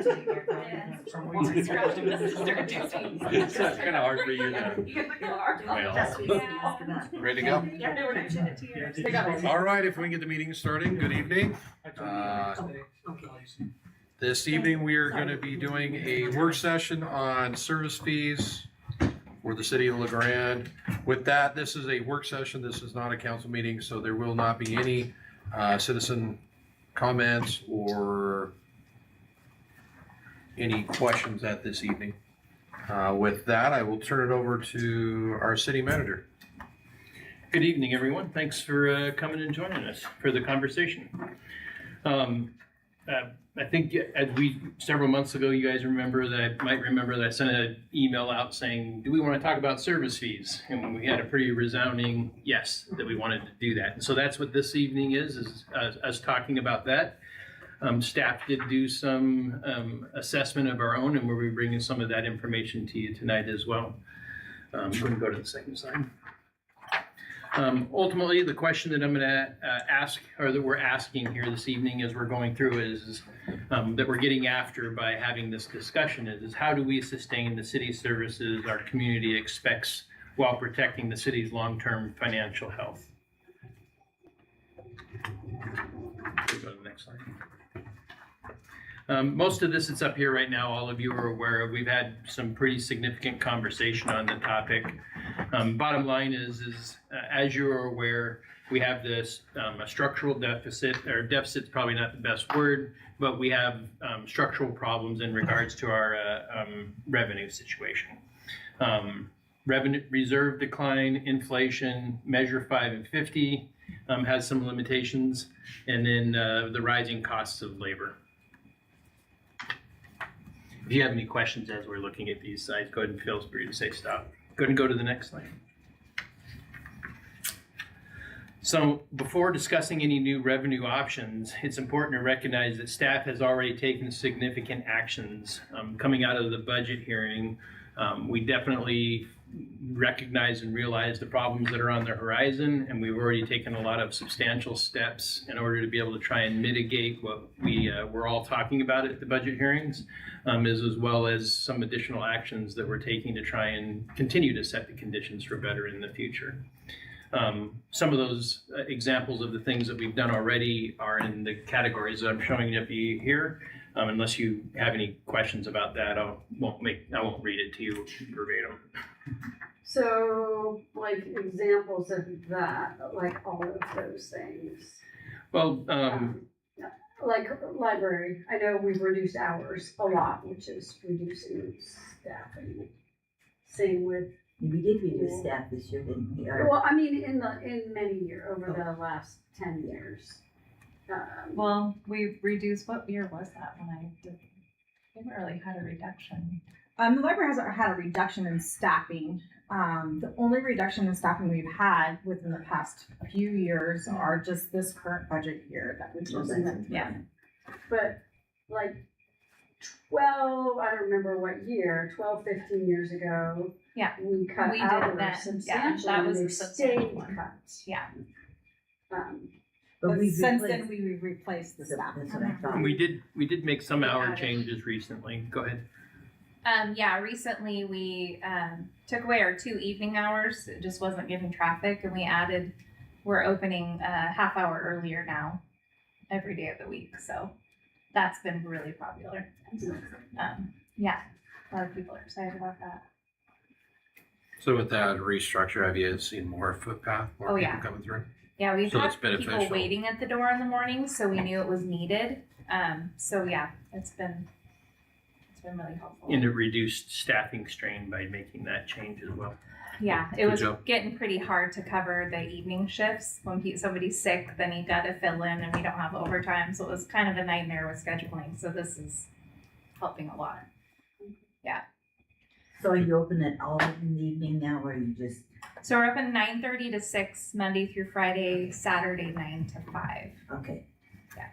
It's kind of hard for you to. Ready to go? Yeah. All right, if we can get the meeting started, good evening. This evening, we are going to be doing a work session on service fees for the city of LeGrand. With that, this is a work session. This is not a council meeting, so there will not be any citizen comments or any questions at this evening. With that, I will turn it over to our city manager. Good evening, everyone. Thanks for coming and joining us for the conversation. I think as several months ago, you guys might remember that I sent an email out saying, do we want to talk about service fees? And we had a pretty resounding yes, that we wanted to do that. And so that's what this evening is us talking about that. Staff did do some assessment of our own, and we'll be bringing some of that information to you tonight as well. We're going to go to the second slide. Ultimately, the question that I'm going to ask, or that we're asking here this evening as we're going through is that we're getting after by having this discussion is how do we sustain the city services our community expects while protecting the city's long-term financial health? Go to the next slide. Most of this that's up here right now, all of you are aware of. We've had some pretty significant conversation on the topic. Bottom line is as you're aware, we have this a structural deficit, or deficit's probably not the best word, but we have structural problems in regards to our revenue situation. Revenue reserve decline, inflation, Measure 5 and 50 has some limitations, and then the rising costs of labor. If you have any questions as we're looking at these slides, go ahead and feel free to say stop. Go ahead and go to the next slide. So before discussing any new revenue options, it's important to recognize that staff has already taken significant actions. Coming out of the budget hearing, we definitely recognize and realize the problems that are on the horizon, and we've already taken a lot of substantial steps in order to be able to try and mitigate what we're all talking about at the budget hearings, as well as some additional actions that we're taking to try and continue to set the conditions for better in the future. Some of those examples of the things that we've done already are in the categories that I'm showing up here. Unless you have any questions about that, I won't read it to you verbatim. So, like examples of that, like all of those things. Well, like library, I know we've reduced hours a lot, which is reducing staffing. Same with. We did reduce staff this year, didn't we? Well, I mean, in many years, over the last 10 years. Well, we reduced, what year was that when I did? We haven't really had a reduction. The library has had a reduction in staffing. The only reduction in staffing we've had within the past few years are just this current budget year that we just went through. Yeah. But like 12, I don't remember what year, 12, 15 years ago. Yeah. We cut We did hours that. substantially. Yeah, that was and a they substantial stayed one. cut. Yeah. But we've since replaced- then, we replaced the staff. That's what I thought. we did make some hour added. changes recently. Go ahead. Yeah, recently we took away our 2 evening hours. It just wasn't giving traffic, and we're opening a half hour earlier now, every day of the week. So that's been really popular. Yeah, a lot of people are excited about that. So with that restructure, have you seen more footpath, more Oh, people yeah. coming through? Yeah, we've So had that's beneficial. people waiting at the door in the morning, so we knew it was needed. So yeah, it's been really helpful. And it reduced staffing strain by making that change as well. Yeah, it Good was job. getting pretty hard to cover the evening shifts. When somebody's sick, then you got to fill in, and we don't have overtime, so it was kind of a nightmare with scheduling. So this is helping a lot. So are you open at all in the evening now, or you just? So we're open 9:30 to 6 Monday through Friday, Saturday 9 to 5. Okay. Yeah.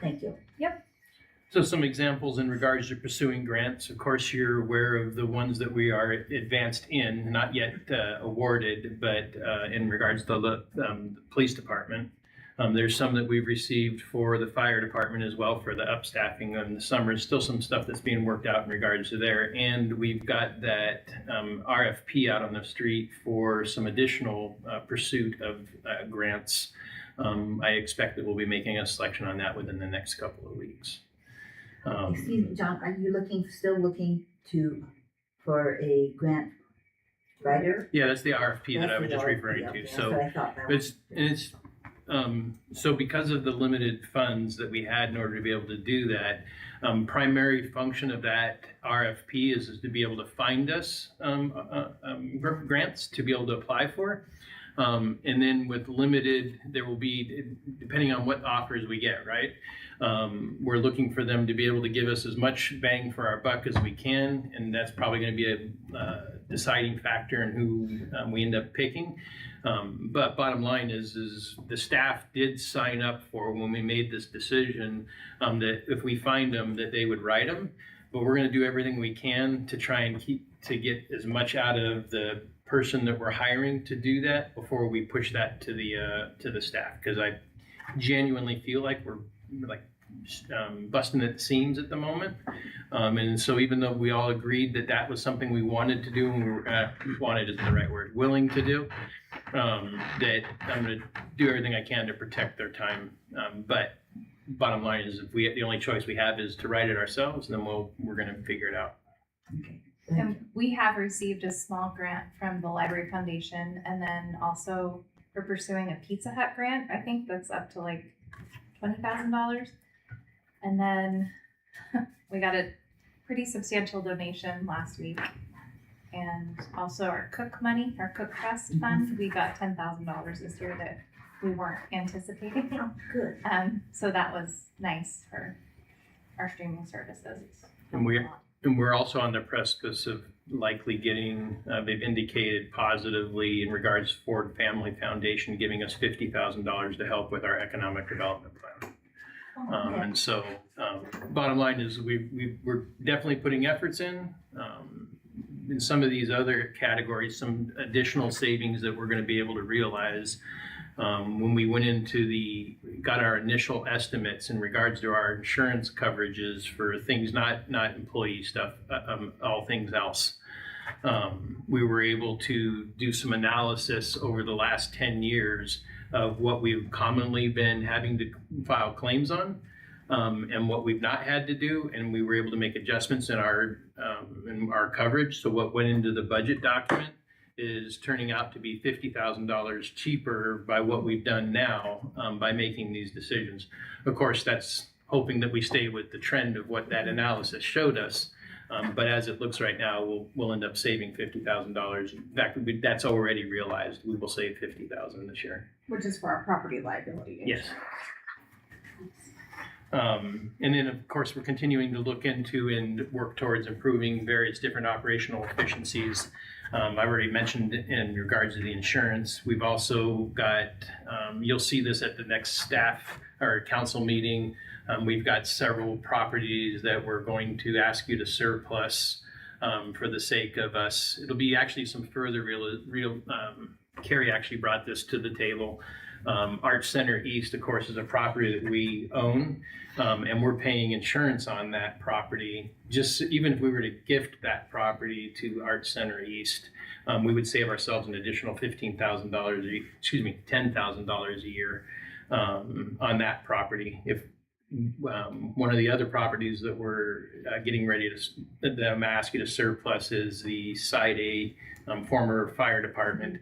Thank you. So some examples in regards to pursuing grants. Of course, you're aware of the ones that we are advanced in, not yet awarded, but in regards to the police department. There's some that we've received for the fire department as well for the upstaffing in the summer. Still some stuff that's being worked out in regards to there. And we've got that RFP out on the street for some additional pursuit of grants. I expect that we'll be making a selection on that within the next couple of weeks. Excuse me, John, are you still looking for a grant writer? Yeah, that's the RFP that I was just That's the referring RFP, to. okay, that's So what I thought that was. so because of the limited funds that we had in order to be able to do that, primary function of that RFP is to be able to find us grants to be able to apply for. And then with limited, there will be, depending on what offers we get, right? We're looking for them to be able to give us as much bang for our buck as we can, and that's probably going to be a deciding factor in who we end up picking. But bottom line is the staff did sign up for, when we made this decision, that if we find them, that they would write them. But we're going to do everything we can to try and get as much out of the person that we're hiring to do that before we push that to the staff, because I genuinely feel like we're like busting at the seams at the moment. And so even though we all agreed that that was something we wanted to do, and we were, wanted isn't the right word, willing to do, that I'm going to do everything I can to protect their time. But bottom line is, if the only choice we have is to write it ourselves, then we're going to figure it out. Okay, thank you. And we have received a small grant from the Library Foundation, and then also we're pursuing a Pizza Hut grant. I think that's up to like $20,000. And then we got a pretty substantial donation last week. And also our cook money, our cook trust fund, we got $10,000 this year that we weren't anticipating. Oh, good. So that was nice for our streaming services. And we're also on the precipice of likely getting, they've indicated positively in regards to Ford Family Foundation giving us $50,000 to help with our economic development plan. And so bottom line is we're definitely putting efforts in some of these other categories, some additional savings that we're going to be able to realize. When we got our initial estimates in regards to our insurance coverages for things, not employee stuff, all things else. We were able to do some analysis over the last 10 years of what we've commonly been having to file claims on, and what we've not had to do, and we were able to make adjustments in our coverage. So what went into the budget document is turning out to be $50,000 cheaper by what we've done now, by making these decisions. Of course, that's hoping that we stay with the trend of what that analysis showed us. But as it looks right now, we'll end up saving $50,000. In fact, that's already realized. We will save $50,000 this year. Which is for our property liability. Yes. And then, of course, we're continuing to look into and work towards improving various different operational efficiencies. I've already mentioned in regards to the insurance. We've also got, you'll see this at the next staff or council meeting. We've got several properties that we're going to ask you to surplus for the sake of us. It'll be actually some further Carrie actually brought this to the table. Arts Center East, of course, is a property that we own, and we're paying insurance on that property. Just even if we were to gift that property to Arts Center East, we would save ourselves an additional $10,000 a year on that property. If one of the other properties that we're getting ready that I'm asking you to surplus is the Side A former fire department.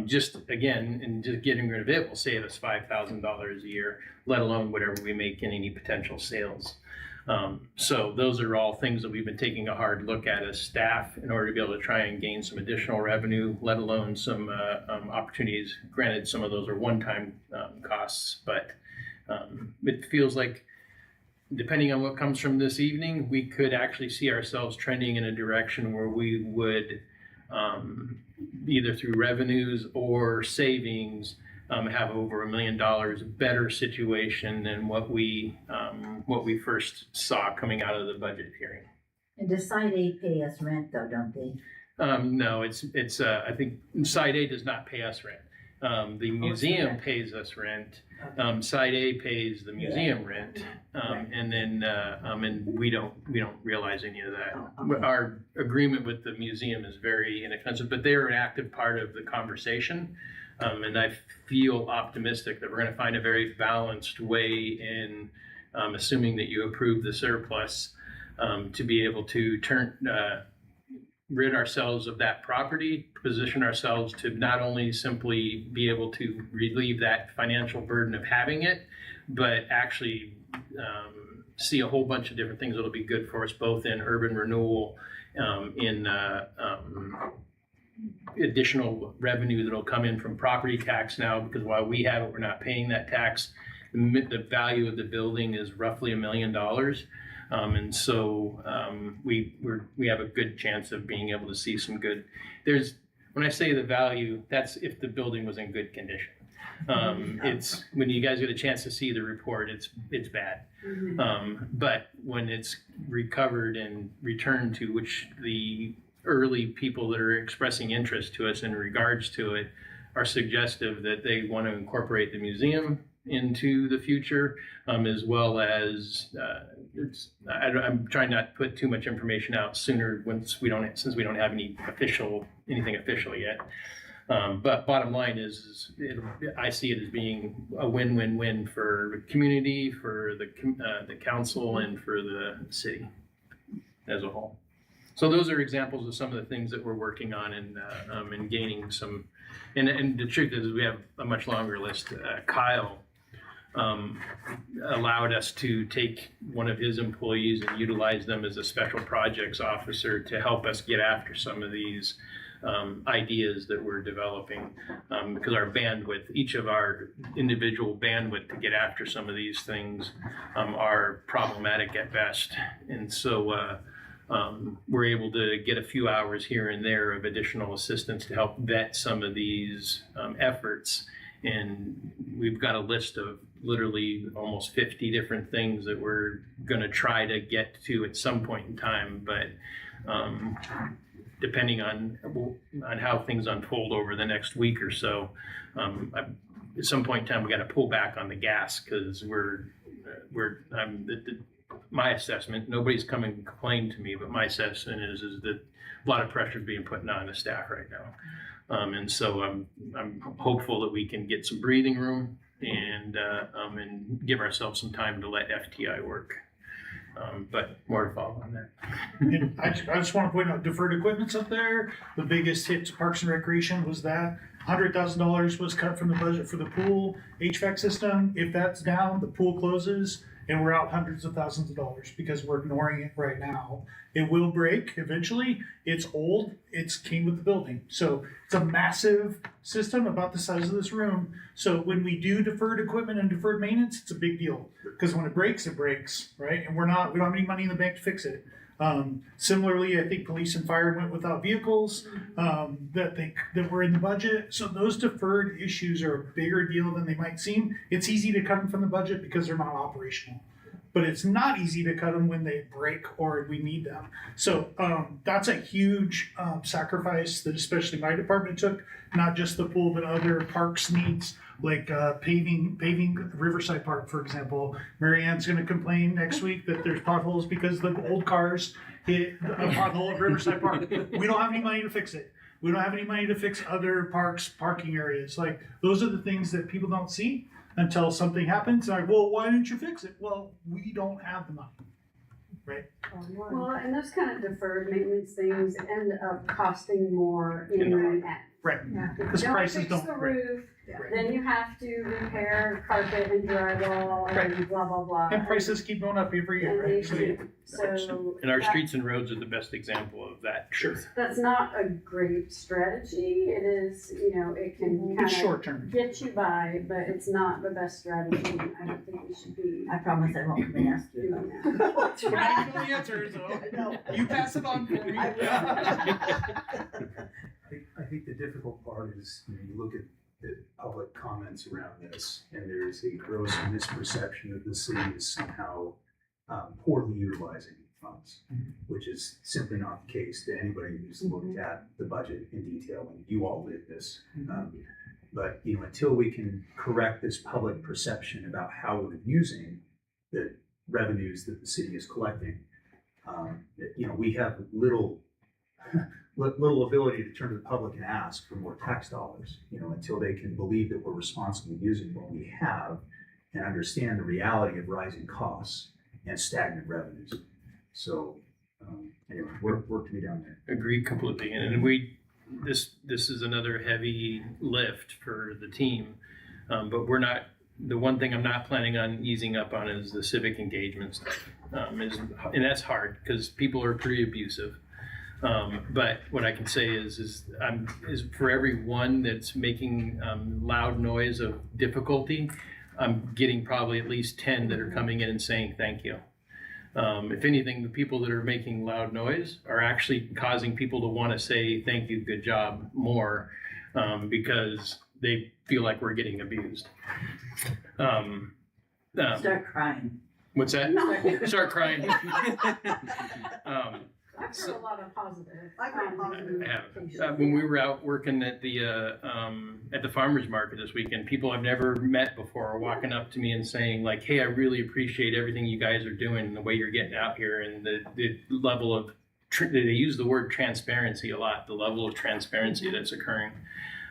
Just getting rid of it will save us $5,000 a year, let alone whatever we make in any potential sales. So those are all things that we've been taking a hard look at as staff in order to be able to try and gain some additional revenue, let alone some opportunities. Granted, some of those are one-time costs, but it feels like, depending on what comes from this evening, we could actually see ourselves trending in a direction where we would either through revenues or savings have over $1 million better situation than what we first saw coming out of the budget hearing. And does Side A pay us rent though, don't they? No, it's I think Side A does not pay us rent. The museum pays us rent. Side A pays the museum rent, and then and we don't realize any of that. Okay. Our agreement with the museum is very inexpensive, but they're an active part of the conversation. And I feel optimistic that we're going to find a very balanced way in, assuming that you approve the surplus, to be able to rid ourselves of that property, position ourselves to not only simply be able to relieve that financial burden of having it, but actually see a whole bunch of different things that'll be good for us, both in urban renewal, in additional revenue that'll come in from property tax now, because while we have it, we're not paying that tax. The value of the building is roughly $1 million. And so we have a good chance of being able to see some good. When I say the value, that's if the building was in good condition. It's when you guys get a chance to see the report, it's bad. But when it's recovered and returned to, which the early people that are expressing interest to us in regards to it are suggestive that they want to incorporate the museum into the future, as well as I'm trying not to put too much information out sooner since we don't have anything official yet. But bottom line is I see it as being a win-win-win for the community, for the council, and for the city as a whole. So those are examples of some of the things that we're working on and gaining some. And the truth is, we have a much longer list. Kyle allowed us to take one of his employees and utilize them as a special projects officer to help us get after some of these ideas that we're developing, because our bandwidth, each of our individual bandwidth to get after some of these things are problematic at best. And so we're able to get a few hours here and there of additional assistance to help vet some of these efforts. And we've got a list of literally almost 50 different things that we're going to try to get to at some point in time. But depending on how things unfold over the next week or so, at some point in time, we got to pull back on the gas, because my assessment, nobody's come and complained to me, but my assessment is that a lot of pressure is being put on the staff right now. And so I'm hopeful that we can get some breathing room and give ourselves some time to let FTI work. But more to follow on that. And I just want to point out deferred equipment's up there. The biggest hit to Parks and Recreation was that $100,000 was cut from the budget for the pool HVAC system. If that's down, the pool closes, and we're out hundreds of thousands of dollars because we're ignoring it right now. It will break eventually. It's old. It's came with the building. So it's a massive system about the size of this room. So when we do deferred equipment and deferred maintenance, it's a big deal, because when it breaks, right? And we don't have any money in the bank to fix it. Similarly, I think police and fire went without vehicles that were in the budget. So those deferred issues are a bigger deal than they might seem. It's easy to cut them from the budget because they're not operational, but it's not easy to cut them when they break or we need them. So that's a huge sacrifice that especially my department took, not just the pool, but other parks needs, like paving Riverside Park, for example. Mary Ann's going to complain next week that there's potholes because the old cars hit a pothole at Riverside Park. We don't have any money to fix it. We don't have any money to fix other parks' parking areas. Like, those are the things that people don't see until something happens. Like, well, why didn't you fix it? Well, we don't have the money, right? Well, and those kind of deferred maintenance things end up costing more in the end. Right. If you Because don't prices fix don't. the Right. roof, Right. then you have to repair carpet and drywall and blah, blah, blah. And prices keep going up every year, And they right? do. So And our that- streets and roads are the best example of that. Sure. that's not a great strategy. It is, it can It's kind of short term. get you by, but it's not the best strategy. I don't think we should be I promise I won't come and ask you. doing that. We're not even the answers, though. You pass it on for me. I think the difficult part is, you look at the public comments around this, and there's a gross misperception that the city is somehow poorly utilizing funds, which is simply not the case to anybody who's looked at the budget in detail, and you all did this. But, until we can correct this public perception about how we're using the revenues that the city is collecting, we have little ability to turn to the public and ask for more tax dollars, until they can believe that we're responsibly using what we have and understand the reality of rising costs and stagnant revenues. So, anyway, work to be done there. Agreed completely. And this is another heavy lift for the team. But the one thing I'm not planning on easing up on is the civic engagement stuff. And that's hard because people are pretty abusive. But what I can say is for every one that's making loud noise of difficulty, I'm getting probably at least 10 that are coming in and saying thank you. If anything, the people that are making loud noise are actually causing people to want to say thank you, good job more, because they feel like we're getting abused. Start crying. What's that? No. Start crying. I've heard a lot of positive. I've heard positive. When we were out working at the farmers market this weekend, people I've never met before are walking up to me and saying like, "Hey, I really appreciate everything you guys are doing and the way you're getting out here and the level of." They use the word transparency a lot. The level of transparency that's occurring.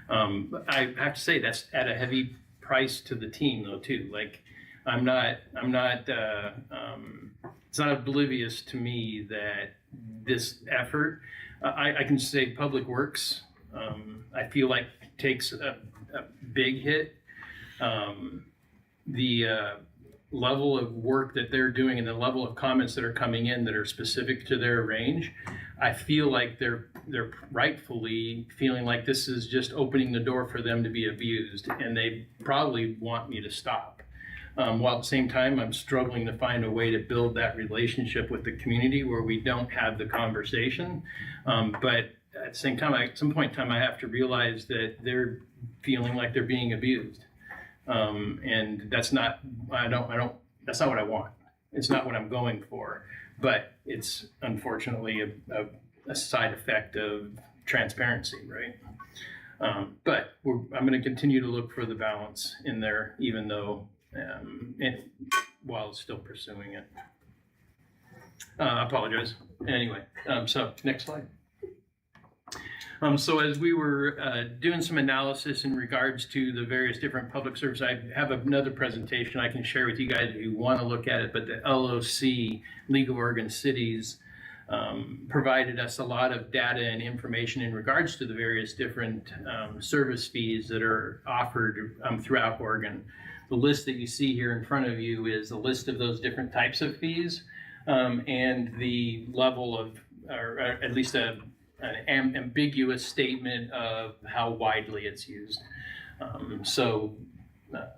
I have to say that's at a heavy price to the team though too. Like, I'm not. It's not oblivious to me that this effort, I can say Public Works, I feel like takes a big hit. The level of work that they're doing and the level of comments that are coming in that are specific to their range, I feel like they're rightfully feeling like this is just opening the door for them to be abused, and they probably want me to stop. While at the same time, I'm struggling to find a way to build that relationship with the community where we don't have the conversation. But at the same time, at some point in time, I have to realize that they're feeling like they're being abused. And that's not, that's not what I want. It's not what I'm going for, but it's unfortunately a side effect of transparency, right? But I'm going to continue to look for the balance in there, even though, while still pursuing it. I apologize. Anyway, so next slide. So as we were doing some analysis in regards to the various different public services, I have another presentation I can share with you guys if you want to look at it, but the LOC, League of Oregon Cities, provided us a lot of data and information in regards to the various different service fees that are offered throughout Oregon. The list that you see here in front of you is a list of those different types of fees and the level of, or at least an ambiguous statement of how widely it's used.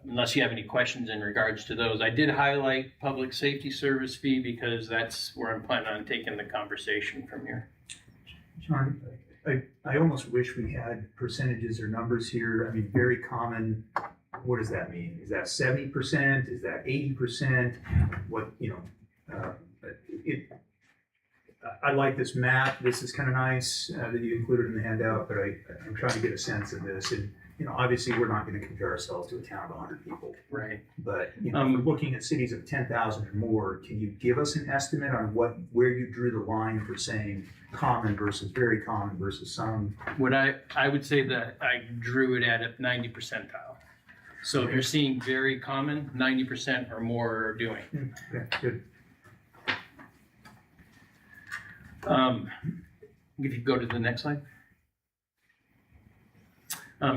Unless you have any questions in regards to those, I did highlight public safety service fee because that's where I'm planning on taking the conversation from here. John, I almost wish we had percentages or numbers here. I mean, very common. What does that mean? Is that 70%? Is that 80%? What, I like this map. This is kind of nice that you included in the handout, but I'm trying to get a sense of this. And, obviously we're not going to compare ourselves to a town of 100 people. Right. But, if we're looking at cities of 10,000 or more, can you give us an estimate on where you drew the line for saying common versus very common versus some? What I would say that I drew it at a 90 percentile. So if you're seeing very common, 90% or more are doing. Okay, good. If you go to the next slide.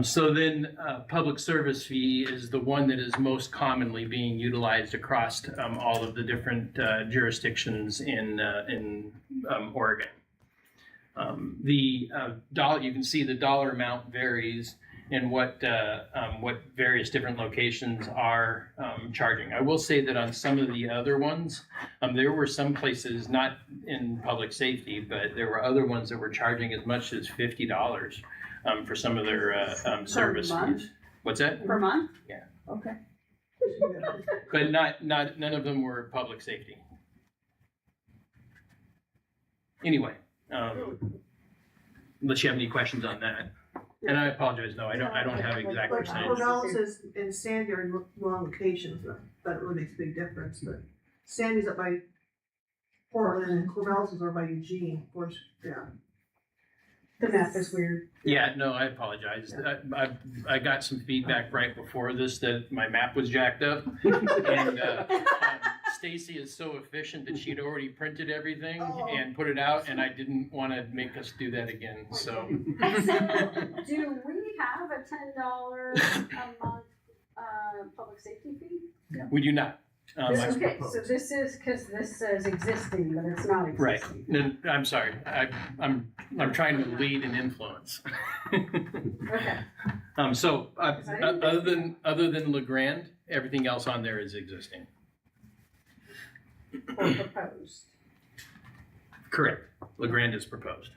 So then public service fee is the one that is most commonly being utilized across all of the different jurisdictions in Oregon. You can see the dollar amount varies in what various different locations are charging. I will say that on some of the other ones, there were some places, not in public safety, but there were other ones that were charging as much as $50 for some of their service month? fees. What's that? Per month? Yeah. Okay. But none of them were public safety. Anyway, unless you have any questions on that. And I apologize, no, I don't have exact Like percentage. Corvallis and Sandy are in wrong locations, that really makes a big difference, but Sandy's up by Portland and Corvallis is over by Eugene, of course, yeah. The map is weird. Yeah, no, I apologize. I got some feedback right before this that my map was jacked up. And Stacy is so efficient that she'd already printed everything and put it out, and I didn't want to make us do that again, so. So, do we have a $10 a month, public safety fee? We do not. Okay, so this is, cause this says existing, but it's not Right. existing. No, I'm sorry. I'm trying to lead and influence. Okay, So other than LeGrand, everything else on there is existing. or proposed. Correct. LeGrand is proposed.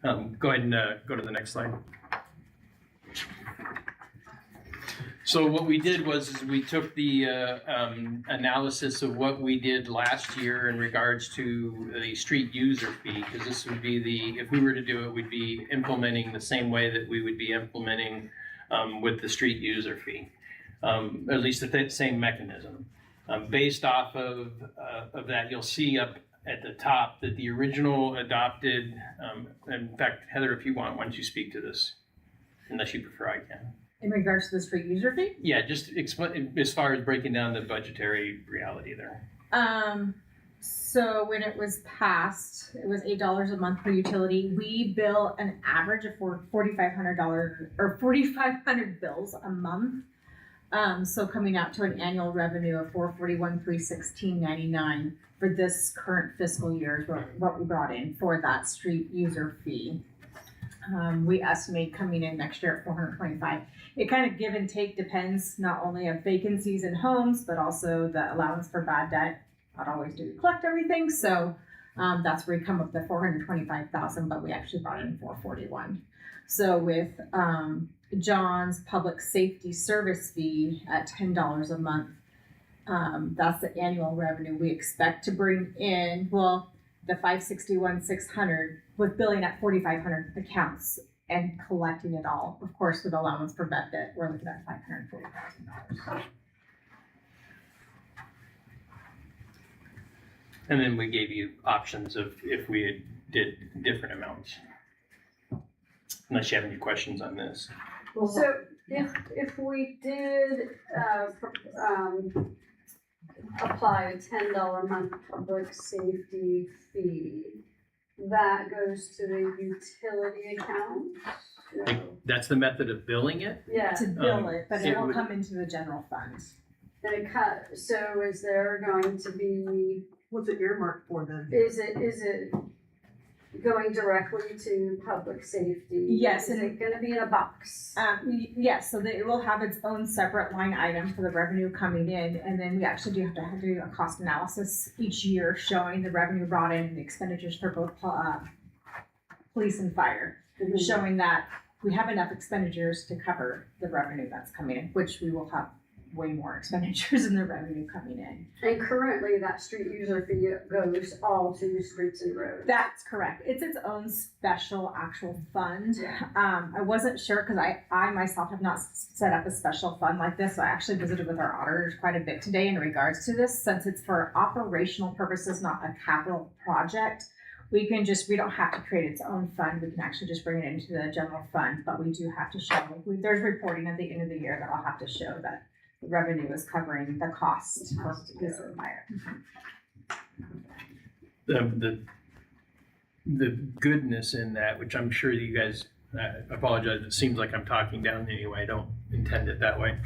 Go ahead and go to the next slide. So what we did was we took the analysis of what we did last year in regards to the street user fee, because this would be if we were to do it, we'd be implementing the same way that we would be implementing with the street user fee, at least the same mechanism. Based off of that, you'll see up at the top that the original adopted, in fact, Heather, if you want, why don't you speak to this? Unless you prefer I can. In regards to the street user fee? Yeah, just explain as far as breaking down the budgetary reality there. So when it was passed, it was $8 a month per utility. We bill an average of $4,500 or 4,500 bills a month. So coming out to an annual revenue of $441,316.99 for this current fiscal year is what we brought in for that street user fee. We estimate coming in next year at 425. It kind of give and take depends not only of vacancies in homes, but also the allowance for bad debt. Not always do we collect everything, so that's where we come up with the 425,000, but we actually brought in 441. So with John's public safety service fee at $10 a month, that's the annual revenue we expect to bring in. Well, the 561,600 with billing at 4,500 accounts and collecting it all. Of course, with allowance for bad debt, we're looking at $540,000. And then we gave you options of if we did different amounts. Unless you have any questions on this. So if we did, apply a $10 a month public safety fee, that goes to the utility account? That's the method of billing it? Yeah, To bill it, but it it will would- come into the general fund. then it cut, so is there going to be, What's it earmarked for then? is it going directly to public safety? Yes, Is it gonna be in a box? Yes, so that it will have its own separate line item for the revenue coming in, and then we actually do have to do a cost analysis each year showing the revenue brought in and the expenditures for both police and fire, showing that we have enough expenditures to cover the revenue that's coming in, which we will have way more expenditures in the revenue coming in. And currently, that street user fee goes all to streets and roads. That's correct. It's its own special actual fund. I wasn't sure because I myself have not set up a special fund like this. So I actually visited with our auditors quite a bit today in regards to this, since it's for operational purposes, not a capital project. We don't have to create its own fund. We can actually just bring it into the general fund, but we do have to show, there's reporting at the end of the year that I'll have to show that the revenue is covering the cost for police and fire. The goodness in that, which I'm sure you guys, I apologize, it seems like I'm talking down anyway, I don't intend it that way.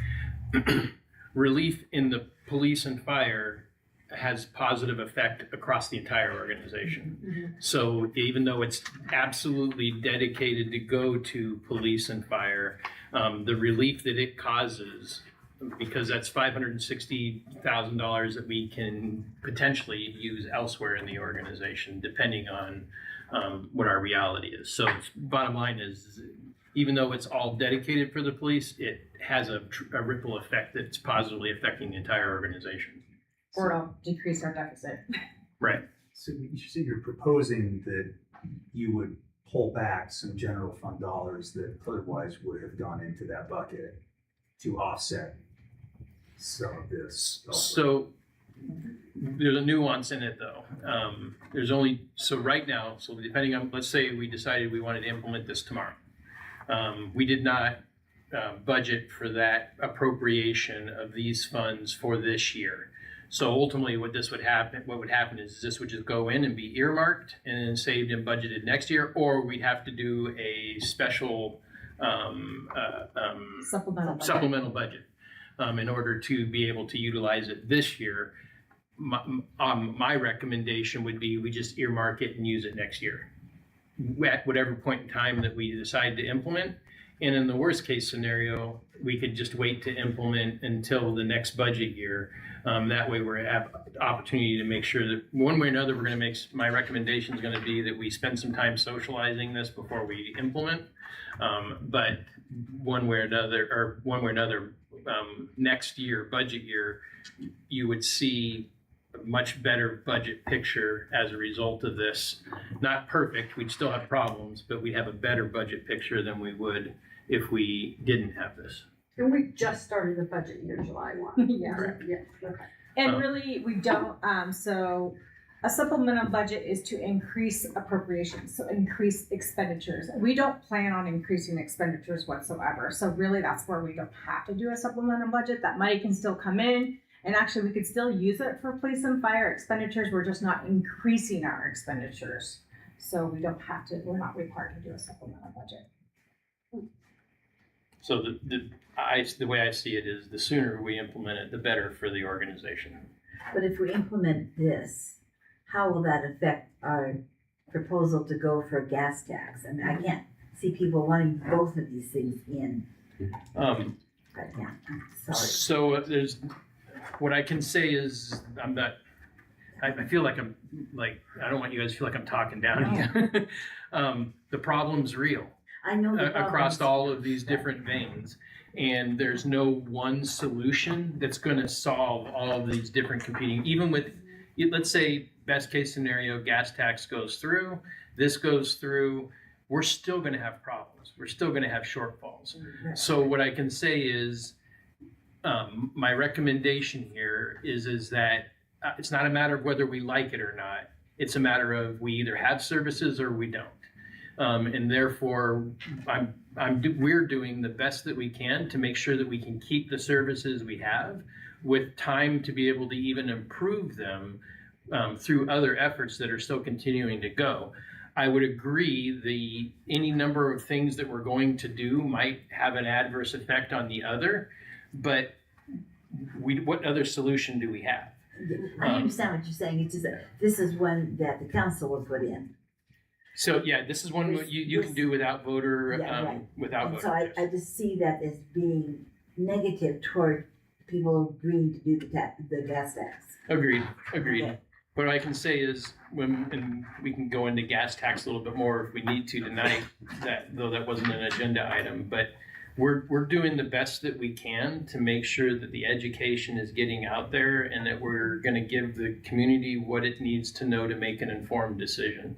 Relief in the police and fire has positive effect across the entire organization. So even though it's absolutely dedicated to go to police and fire, the relief that it causes, because that's $560,000 that we can potentially use elsewhere in the organization, depending on what our reality is. So bottom line is, even though it's all dedicated for the police, it has a ripple effect that's positively affecting the entire organization. Or it'll decrease our deficit. Right. So you said you're proposing that you would pull back some general fund dollars that otherwise would have gone into that bucket to offset some of this. So there's a nuance in it though. There's only, so right now, so depending on, let's say we decided we wanted to implement this tomorrow. We did not budget for that appropriation of these funds for this year. So ultimately what would happen is this would just go in and be earmarked and then saved and budgeted next year, or we'd have to do a special supplemental budget in order to be able to utilize it this year. My recommendation would be we just earmark it and use it next year at whatever point in time that we decide to implement. And in the worst case scenario, we could just wait to implement until the next budget year. That way we have opportunity to make sure that one way or another, my recommendation is going to be that we spend some time socializing this before we implement. But one way or another, next year, budget year, you would see a much better budget picture as a result of this. Not perfect, we'd still have problems, but we'd have a better budget picture than we would if we didn't have this. And we just started the budget year July 1. Yeah. Yeah, okay. And really, we don't, so a supplemental budget is to increase appropriations, so increase expenditures. We don't plan on increasing expenditures whatsoever. So really, that's where we don't have to do a supplemental budget. That money can still come in. And actually, we could still use it for police and fire expenditures. We're just not increasing our expenditures. So we don't have to, we're not required to do a supplemental budget. So the way I see it is the sooner we implement it, the better for the organization. But if we implement this, how will that affect our proposal to go for a gas tax? I mean, I can't see people wanting both of these things in. But yeah, I'm sorry. So there's, what I can say is I feel like I don't want you guys to feel like I'm talking down here. The problem's real. I know the Across problems. all of these different veins. And there's no one solution that's going to solve all of these different competing, even with, let's say, best case scenario, gas tax goes through, this goes through, we're still going to have problems. We're still going to have shortfalls. So what I can say is, my recommendation here is that it's not a matter of whether we like it or not. It's a matter of we either have services or we don't. And therefore, we're doing the best that we can to make sure that we can keep the services we have with time to be able to even improve them through other efforts that are still continuing to go. I would agree any number of things that we're going to do might have an adverse effect on the other, but what other solution do we have? I understand what you're saying. It's just that this is one that the council will put in. So yeah, this is one you can do without voter, Yeah, right. without And voter. so I just see that as being negative toward people agreeing to do the gas tax. Agreed. Okay. What I can say is and we can go into gas tax a little bit more if we need to tonight, though that wasn't an agenda item, but we're doing the best that we can to make sure that the education is getting out there and that we're going to give the community what it needs to know to make an informed decision.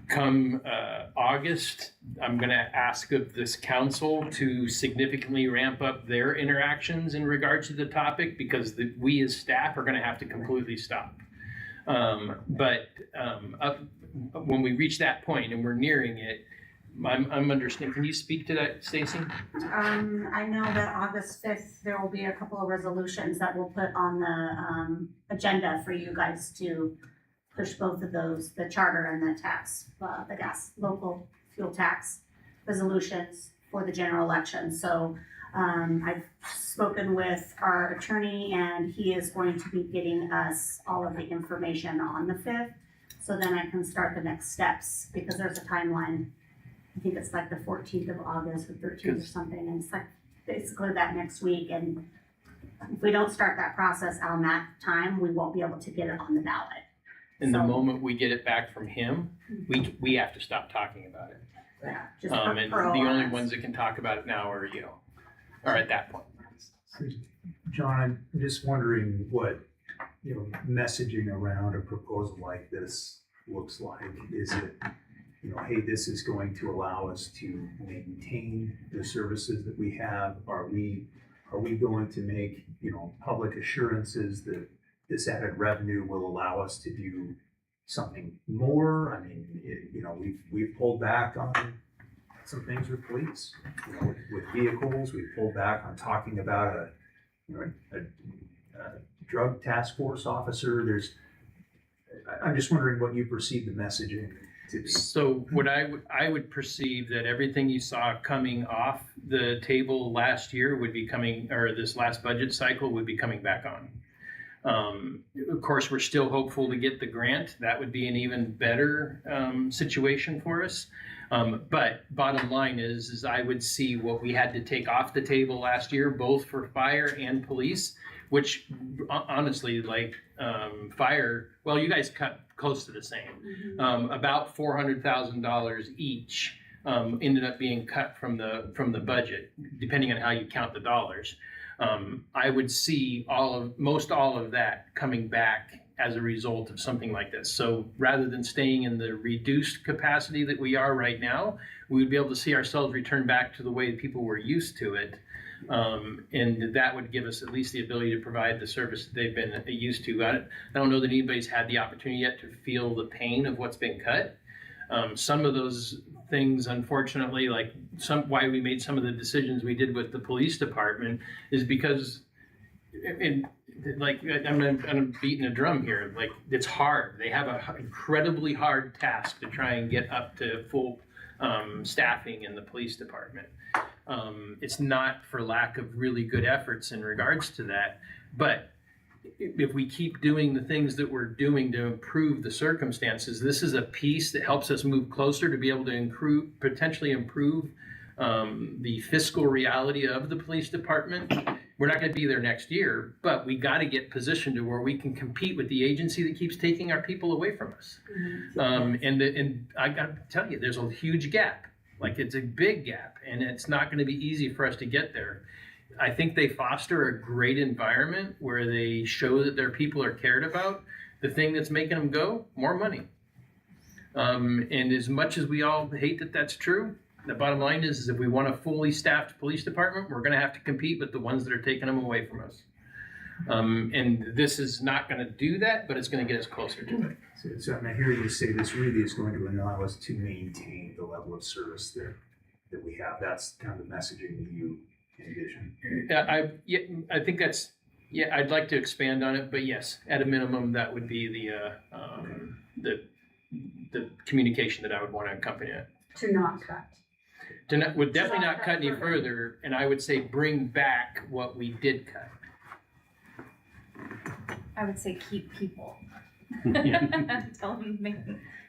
Come August, I'm going to ask of this council to significantly ramp up their interactions in regards to the topic because we as staff are going to have to completely stop. But when we reach that point and we're nearing it, I'm understanding. Can you speak to that, Stacy? I know that August 5th, there will be a couple of resolutions that we'll put on the agenda for you guys to push both of those, the charter and the tax, the gas, local fuel tax resolutions for the general election. So I've spoken with our attorney and he is going to be getting us all of the information on the 5th. So then I can start the next steps because there's a timeline. I think it's like the 14th of August or 13th or something. And it's like basically that next week. And if we don't start that process on that time, we won't be able to get it on the ballot. And the moment we get it back from him, we have to stop talking about it. Yeah, just And for the only us. ones that can talk about it now are you, or at that point. John, I'm just wondering what, messaging around a proposal like this looks like. Is it, hey, this is going to allow us to maintain the services that we have? Are we going to make, public assurances that this added revenue will allow us to do something more? I mean, we've pulled back on some things with police, with vehicles. We've pulled back on talking about a drug task force officer. I'm just wondering what you perceive the messaging to be. So what I would perceive that everything you saw coming off the table last year would be coming, or this last budget cycle would be coming back on. Of course, we're still hopeful to get the grant. That would be an even better situation for us. But bottom line is I would see what we had to take off the table last year, both for fire and police, which honestly, fire, well, you guys cut close to the same. About $400,000 each ended up being cut from the budget, depending on how you count the dollars. I would see most all of that coming back as a result of something like this. So rather than staying in the reduced capacity that we are right now, we would be able to see ourselves return back to the way people were used to it. And that would give us at least the ability to provide the service that they've been used to. I don't know that anybody's had the opportunity yet to feel the pain of what's been cut. Some of those things, unfortunately, why we made some of the decisions we did with the police department is because, I'm beating a drum here. It's hard. They have an incredibly hard task to try and get up to full staffing in the police department. It's not for lack of really good efforts in regards to that, but if we keep doing the things that we're doing to improve the circumstances, this is a piece that helps us move closer to be able to potentially improve the fiscal reality of the police department. We're not going to be there next year, but we got to get positioned to where we can compete with the agency that keeps taking our people away from us. And I got to tell you, there's a huge gap. It's a big gap, and it's not going to be easy for us to get there. I think they foster a great environment where they show that their people are cared about. The thing that's making them go, more money. And as much as we all hate that that's true, the bottom line is if we want a fully staffed police department, we're going to have to compete with the ones that are taking them away from us. And this is not going to do that, but it's going to get us closer to it. So I hear you say this really is going to allow us to maintain the level of service that we have. That's kind of the messaging that you envision. I think that's, I'd like to expand on it, but yes, at a minimum, that would be the communication that I would want to accompany it. To not cut. Would definitely not cut any further, and I would say bring back what we did cut. I would say keep people. Tell them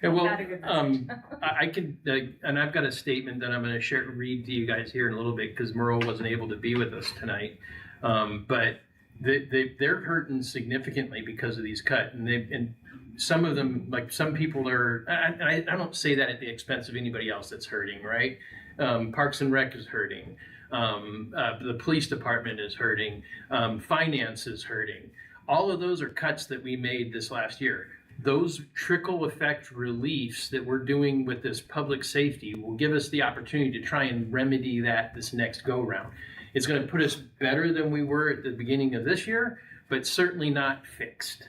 Yeah, well, not a good message. I can, and I've got a statement that I'm going to read to you guys here in a little bit because Merle wasn't able to be with us tonight. But they're hurting significantly because of these cuts, and some of them, some people are. I don't say that at the expense of anybody else that's hurting, right? Parks and Rec is hurting. The police department is hurting. Finance is hurting. All of those are cuts that we made this last year. Those trickle effect reliefs that we're doing with this public safety will give us the opportunity to try and remedy that this next go round. It's going to put us better than we were at the beginning of this year, but certainly not fixed.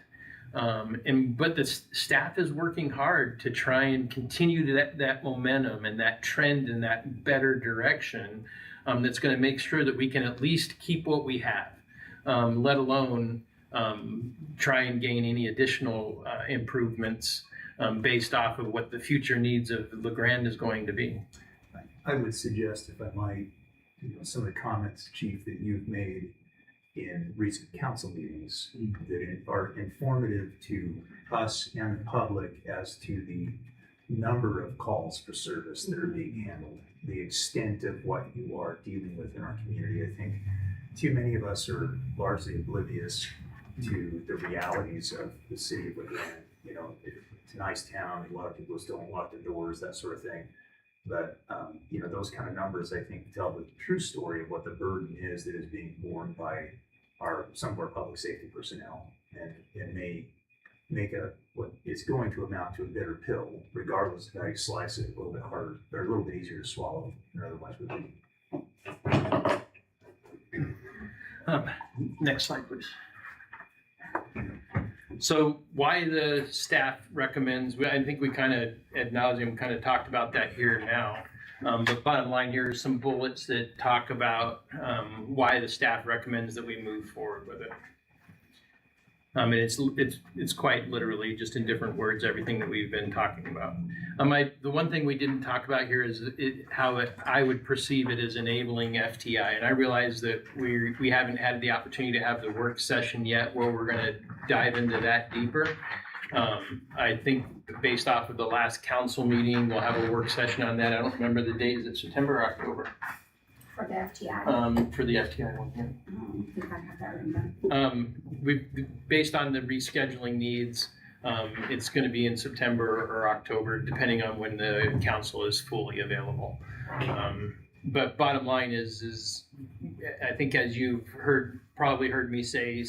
But the staff is working hard to try and continue that momentum and that trend in that better direction. That's going to make sure that we can at least keep what we have, let alone try and gain any additional improvements based off of what the future needs of LeGrand is going to be. I would suggest, if I might, some of the comments, Chief, that you've made in recent council meetings that are informative to us and the public as to the number of calls for service that are being handled, the extent of what you are dealing with in our community. I think too many of us are largely oblivious to the realities of the city of LeGrand. It's a nice town. A lot of people still don't lock their doors, that sort of thing. But, those kind of numbers, I think, tell the true story of what the burden is that is being borne by some of our public safety personnel, and may make what is going to amount to a bitter pill, regardless of how you slice it, a little bit harder, or a little bit easier to swallow than otherwise would be. Next slide, please. So why the staff recommends, I think we kind of ad nauseum kind of talked about that here now. But bottom line here is some bullets that talk about why the staff recommends that we move forward with it. And it's quite literally just in different words everything that we've been talking about. The one thing we didn't talk about here is I would perceive it as enabling FTI, and I realize that we haven't had the opportunity to have the work session yet where we're going to dive into that deeper. I think based off of the last council meeting, we'll have a work session on that. I don't remember the date. Is it September or October? For the FTI. For the FTI one, yeah. I don't think I have that written down. Based on the rescheduling needs, it's going to be in September or October, depending on when the council is fully available. But bottom line is I think as you've probably heard me say,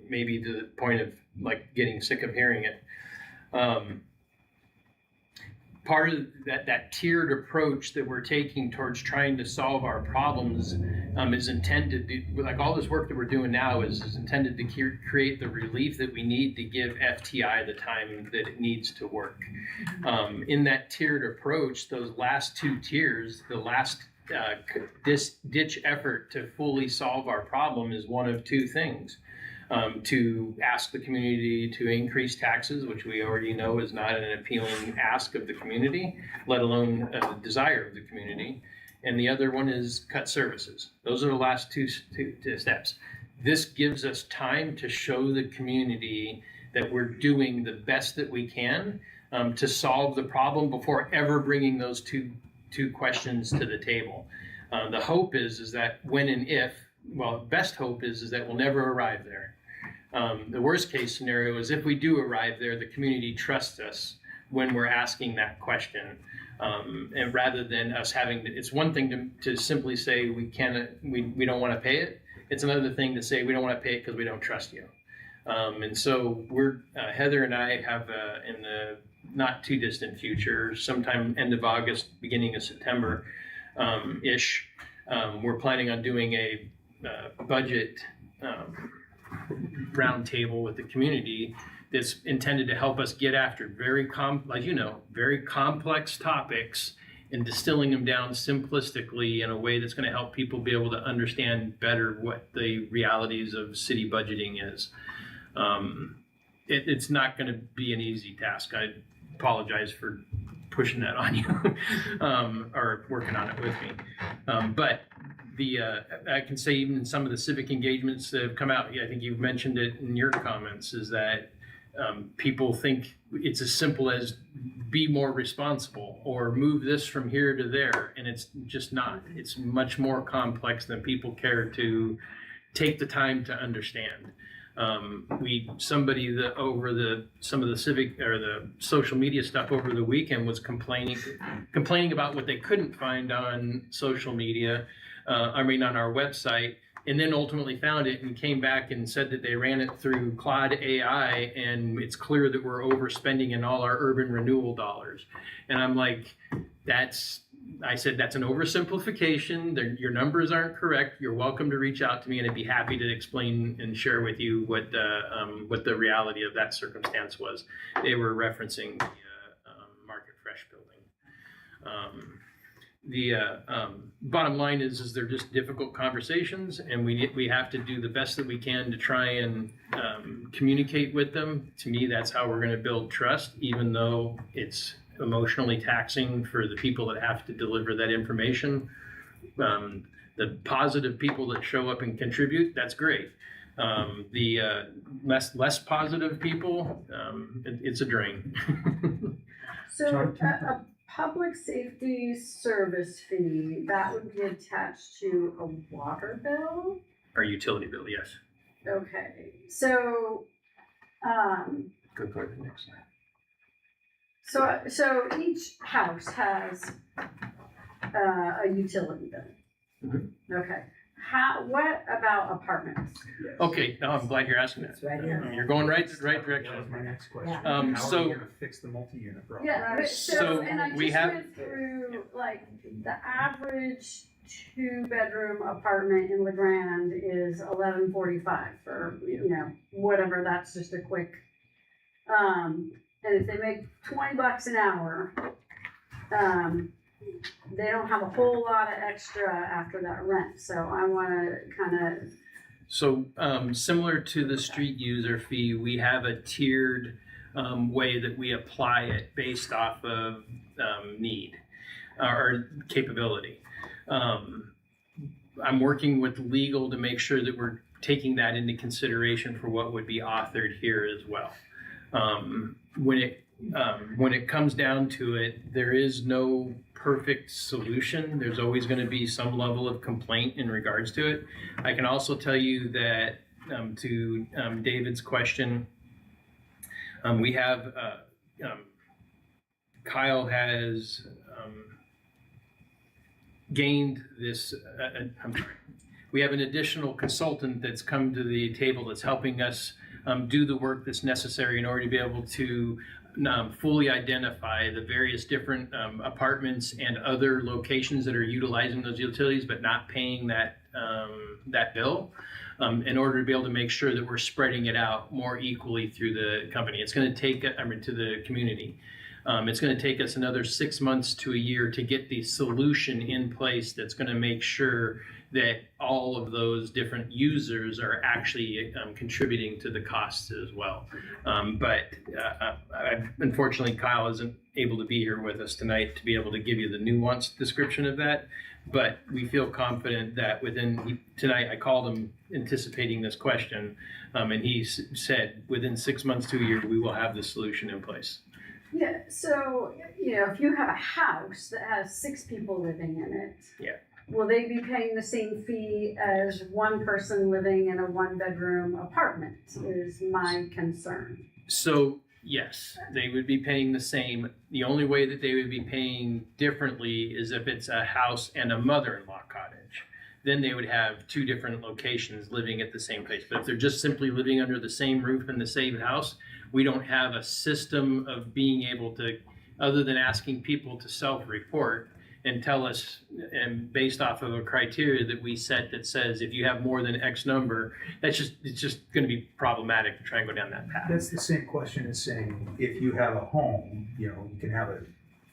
maybe to the point of like getting sick of hearing it. Part of that tiered approach that we're taking towards trying to solve our problems is intended to, like all this work that we're doing now is intended to create the relief that we need to give FTI the time that it needs to work. In that tiered approach, those last two tiers, the last ditch effort to fully solve our problem is one of two things. To ask the community to increase taxes, which we already know is not an appealing ask of the community, let alone a desire of the community. And the other one is cut services. Those are the last two steps. This gives us time to show the community that we're doing the best that we can to solve the problem before ever bringing those two questions to the table. The hope is that when and if, well, best hope is that we'll never arrive there. The worst case scenario is if we do arrive there, the community trusts us when we're asking that question. And rather than us having, it's one thing to simply say we don't want to pay it. It's another thing to say we don't want to pay it because we don't trust you. And so Heather and I have in the not too distant future, sometime end of August, beginning of September ish, we're planning on doing a budget roundtable with the community that's intended to help us get after very complex topics and distilling them down simplistically in a way that's going to help people be able to understand better what the realities of city budgeting is. It's not going to be an easy task. I apologize for pushing that on you or working on it with me. But I can say even in some of the civic engagements that have come out, I think you've mentioned it in your comments, is that people think it's as simple as be more responsible or move this from here to there, and it's just not. It's much more complex than people care to take the time to understand. Somebody some of the civic or the social media stuff over the weekend was complaining about what they couldn't find on social media, on our website, and then ultimately found it and came back and said that they ran it through Claude AI and it's clear that we're overspending in all our urban renewal dollars. And I'm like, I said, that's an oversimplification. Your numbers aren't correct. You're welcome to reach out to me and I'd be happy to explain and share with you what the reality of that circumstance was. They were referencing the Market Fresh building. The bottom line is they're just difficult conversations, and we have to do the best that we can to try and communicate with them. To me, that's how we're going to build trust, even though it's emotionally taxing for the people that have to deliver that information. The positive people that show up and contribute, that's great. The less positive people, it's a drain. So a public safety service fee, that would be attached to a water bill? Our utility bill, yes. Okay, so, Go to the next slide. so each house has a utility bill. Mhm. Okay, what about apartments? Yes. Okay, no, I'm glad you're asking that. It's right in there. You're going right That was direction. my next question. Yeah. How are So- we gonna fix the multi-unit problem? Yeah, but So and I we just have- went through, like, the average 2-bedroom apartment in LeGrand is $11.45 for, you know, whatever, that's just a quick. And if they make $20 an hour, they don't have a whole lot of extra after that rent, so I wanna kinda, So, similar to the street user fee, we have a tiered way that we apply it based off of need or capability. I'm working with legal to make sure that we're taking that into consideration for what would be authored here as well. When it comes down to it, there is no perfect solution. There's always going to be some level of complaint in regards to it. I can also tell you that to David's question, we have Kyle has gained this. We have an additional consultant that's come to the table that's helping us do the work that's necessary in order to be able to fully identify the various different apartments and other locations that are utilizing those utilities but not paying that bill, in order to be able to make sure that we're spreading it out more equally through the company. It's going to take, to the community. It's going to take us another 6 months to a year to get the solution in place that's going to make sure that all of those different users are actually contributing to the costs as well. But unfortunately, Kyle isn't able to be here with us tonight to be able to give you the nuanced description of that. But we feel confident that tonight I called him anticipating this question, and he said within 6 months to a year, we will have the solution in place. yeah, so, you know, if you have a house that has 6 people living in it. Yeah. Will they be paying the same fee as one person living in a 1-bedroom apartment is my concern. So yes, they would be paying the same. The only way that they would be paying differently is if it's a house and a mother-in-law cottage. Then they would have 2 different locations living at the same place. But if they're just simply living under the same roof in the same house, we don't have a system of being able to, other than asking people to self-report and tell us, and based off of a criteria that we set that says if you have more than X number, it's just going to be problematic to try and go down that path. That's the same question as saying, if you have a home, you know, you can have a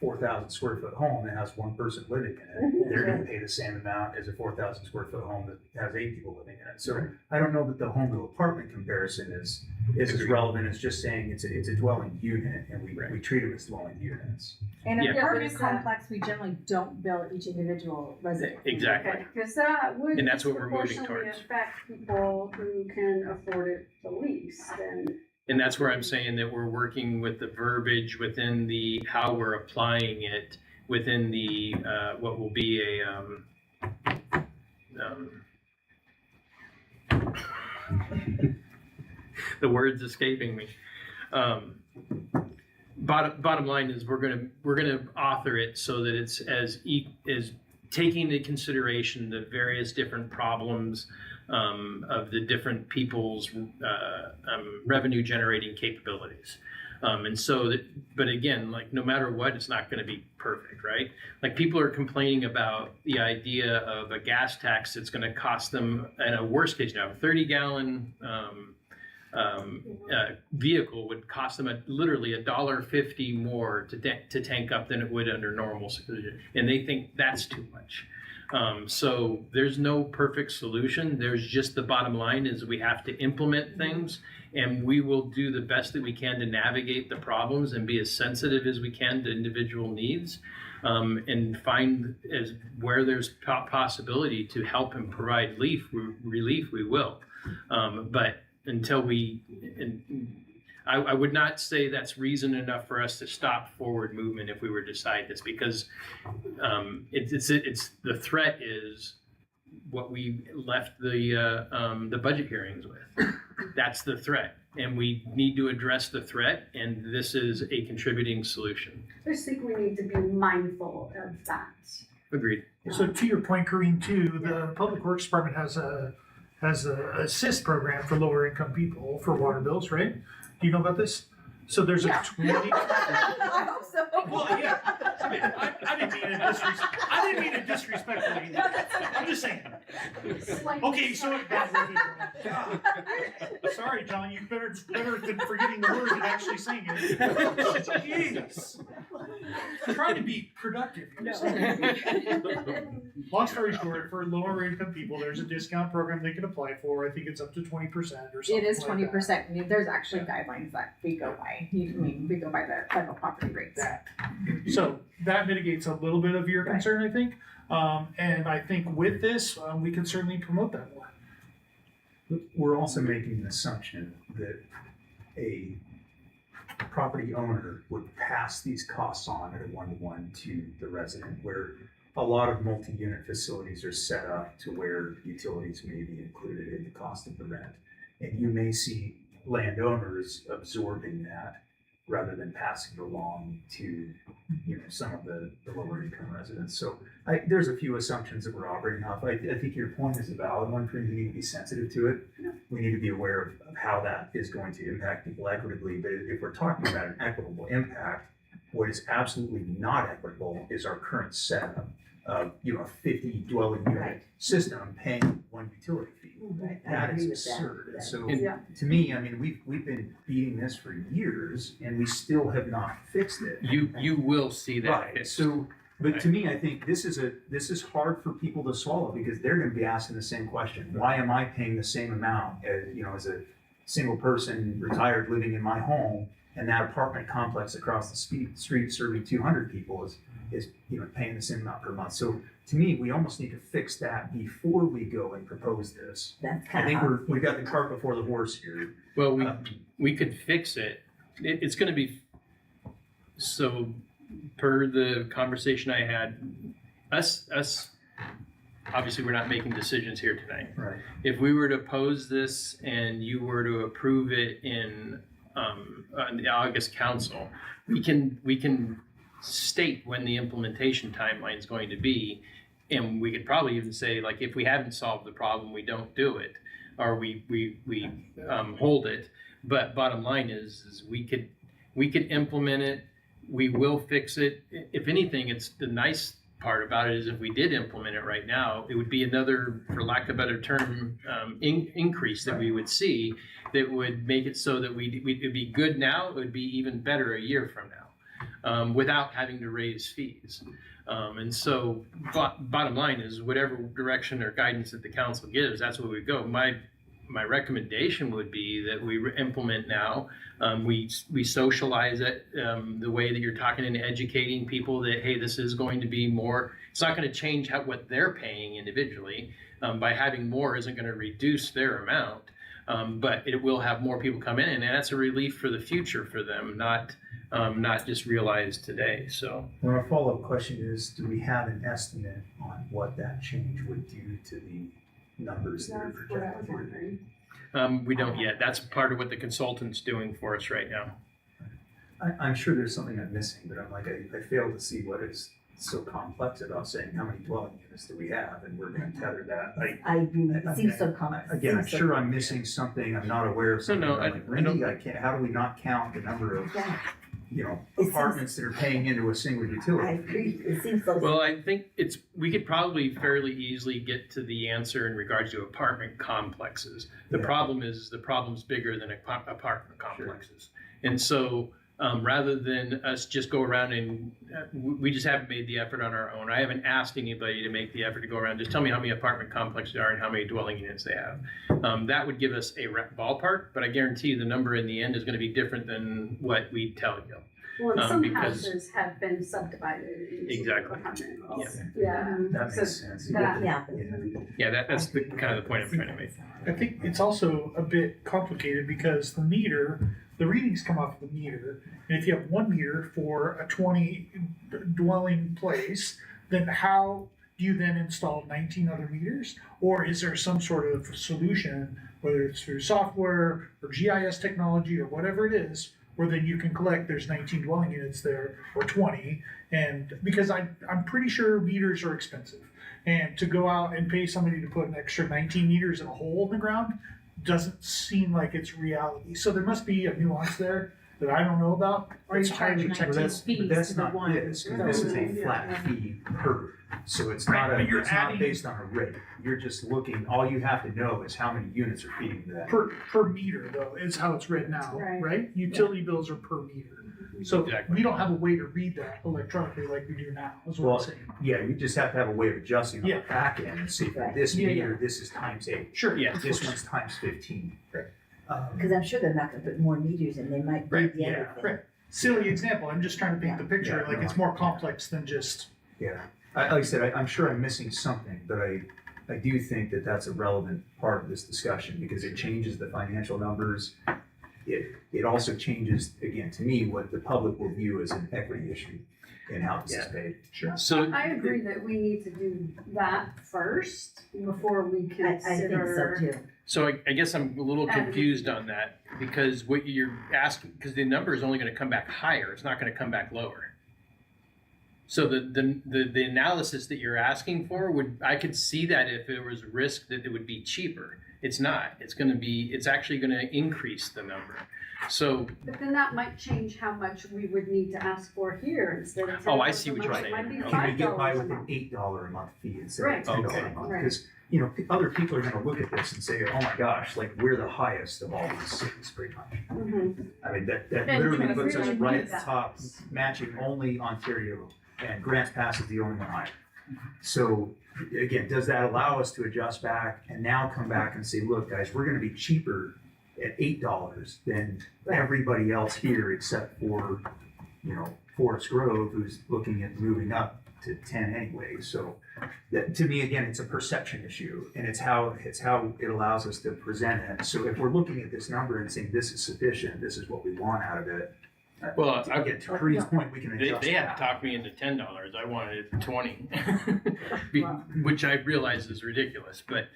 4,000 square foot home that has 1 person living in it. They're gonna pay the same amount as a 4,000 square foot home that has 8 people living in it. So I don't know that the home to apartment comparison is as relevant as just saying it's a dwelling unit and we treat them as dwelling units. In an Yeah. apartment Yeah, but complex, we generally don't bill each individual resident. Exactly. Because that would And that's what we're moving disproportionately towards. affect people who can afford it the least, and And that's where I'm saying that we're working with the verbiage within how we're applying it within the, what will be the word's escaping me. Bottom line is we're gonna author it so that it's as taking into consideration the various different problems of the different people's revenue generating capabilities. And so that, but again, like no matter what, it's not going to be perfect, right? Like people are complaining about the idea of a gas tax that's going to cost them, in a worst case now, a 30-gallon vehicle would cost them literally $1.50 more to tank up than it would under normal situation, and they think that's too much. So there's no perfect solution. There's just the bottom line is we have to implement things, and we will do the best that we can to navigate the problems and be as sensitive as we can to individual needs, and find where there's possibility to help and provide relief, we will. But until I would not say that's reason enough for us to stop forward movement if we were to decide this, because it's the threat is what we left the budget hearings with. That's the threat, and we need to address the threat, and this is a contributing solution. I just think we need to be mindful of that. Agreed. So to your point, Corinne, too, the Public Works Department has a assist program for lower income people for water bills, right? Do you know about this? So there's a Yeah. 20. I hope so. Well, yeah. I mean, I didn't mean it disrespectfully. I'm just saying. Okay, so sorry, John. You better than forgetting the word and actually saying it. Jeez. I'm trying to be productive. Long story short, for lower income people, there's a discount program they can apply for. I think it's up to 20% or something. It is like that. 20%. There's actually guidelines that we go by. We go by the federal property rates. So that mitigates a little bit of your Right. concern, I think. And I think with this, we can certainly promote that more. We're also making an assumption that a property owner would pass these costs on at a one-to-one to the resident, where a lot of multi-unit facilities are set up to where utilities may be included in the cost of the rent. And you may see landowners absorbing that rather than passing it along to, some of the lower income residents. So there's a few assumptions that we're operating off. I think your point is a valid one, Corinne. We need to be sensitive to it. We need to be aware of how that is going to impact people equitably. But if we're talking about an equitable impact, what is absolutely not equitable is our current setup of, a 50 dwelling unit Right. system paying one utility fee. Right, I That agree is with that. absurd. That- So Yeah. to me, we've been beating this for years and we still have not fixed it. You will see that. Right, fixed. so, but to me, I think this is hard for people to swallow because they're gonna be asking the same question. Why am I paying the same amount as a single person retired living in my home, and that apartment complex across the street serving 200 people is paying the same amount per month? So to me, we almost need to fix that before we go and propose this. That's I kind think of. we got the cart before the horse here. Well, we could fix it. It's going to be so. Per the conversation I had, us. Obviously, we're not making decisions here tonight. Right. If we were to pose this and you were to approve it in the August council, we can state when the implementation timeline is going to be, and we could probably even say, like, if we haven't solved the problem, we don't do it, or we hold it. But bottom line is we could implement it. We will fix it. If anything, it's the nice part about it is if we did implement it right now, it would be another, for lack of a better term, increase that we would see that would make it so that it'd be good now. It would be even better a year from now, without having to raise fees. And so, bottom line is, whatever direction or guidance that the council gives, that's where we go. My recommendation would be that we implement now. We socialize it the way that you're talking and educating people that, hey, this is going to be more. It's not going to change what they're paying individually. By having more isn't going to reduce their amount, but it will have more people come in, and that's a relief for the future for them, not just realized today. So, Well, our follow-up question is, do we have an estimate on what that change would do to the numbers that are That's what I was projected? wondering. we don't yet. That's part of what the consultant's doing for us right now. I'm sure there's something I'm missing, but I'm like, I fail to see what is so complex about saying how many dwelling units do we have, and we're gonna tether that. I agree, it seems so complex. Again, I'm sure I'm missing something, I'm not aware of something. No, I'm like, I don't- really, I can't, how do we not count the number of, Yeah, It apartments that are paying into a single I utility? agree, it seems so. Well, I think we could probably fairly easily get to the answer in regards to apartment complexes. The Yeah. problem is, the problem's bigger than apartment complexes. And so, rather than us just go around and, we just haven't made the effort on our own. I haven't asked anybody to make the effort to go around, just tell me how many apartment complexes there are and how many dwelling units they have. That would give us a ballpark, but I guarantee you the number in the end is gonna be different than what we tell you. Well, and some because- houses have been subdivided into Exactly. apartments. Yeah. That So makes sense. that- Yeah. Yeah, that's the kind of the point I'm trying to make. I think it's also a bit complicated because the readings come off the meter, and if you have one meter for a 20 dwelling place, then how do you then install 19 other meters? Or is there some sort of solution, whether it's through software or GIS technology or whatever it is, where then you can collect, there's 19 dwelling units there, or 20, and because I'm pretty sure meters are expensive. And to go out and pay somebody to put an extra 19 meters in a hole in the ground doesn't seem like it's reality. So there must be a nuance there that I don't know about. Or you It's hard charge to check. But 19 that's, fees but that's to the not one. this, 'cause this is a flat fee per, so it's Right, not but you're it's not adding- based on a rate. You're just looking, all you have to know is how many units are feeding to that. Per meter though, is how it's written now, Right. right? Utility bills are per meter. So Exactly. we don't have a way to read that electronically like we do now, is what Well, I'm saying. Yeah, you just have to have a way of adjusting on the Yeah. back end and see for this Yeah, yeah. meter, this is times 8. Sure. Yeah. This one's times 15. Right. Cause I'm sure they're not gonna put more meters in, they might Right, do the yeah, other thing. right. Silly example, I'm just trying to paint the picture, Yeah, like it's more complex than just, Yeah, like I said, I'm sure I'm missing something, but I do think that that's a relevant part of this discussion because it changes the financial numbers. It also changes, again, to me, what the public will view as an equity issue in how this is paid. sure. So, I agree that we need to do that first before we I think so consider. too. so I guess I'm a little Adding. confused on that because what you're asking, because the number is only gonna come back higher, it's not gonna come back lower. So the analysis that you're asking for I could see that if there was a risk that it would be cheaper. It's not, it's actually gonna increase the number. So, But then that might change how much we would need to ask for here instead of. Oh, I $10 see a what you're month, saying. It might be Okay. Can we get by $5 a with an month. $8 a month fee instead Right. of $10 a Okay. month? Right. Because, other people are gonna look at this and say, oh my gosh, like, we're the highest of all these cities, pretty much. Mhm. I mean, that And literally we puts us really right need at the that. top, matching only Ontario, and Grants Pass is the only one higher. So, again, does that allow us to adjust back and now come back and say, look, guys, we're gonna be cheaper at $8 than everybody else here except for, Forest Grove, who's looking at moving up to 10 anyway. So, that, to me, again, it's a perception issue, and it's how it allows us to present it. So if we're looking at this number and saying this is sufficient, this is what we want out of it. well, Again, to Corinne's point, we can adjust. they had that. to talk me into $10. I wanted 20, which I realize is ridiculous. But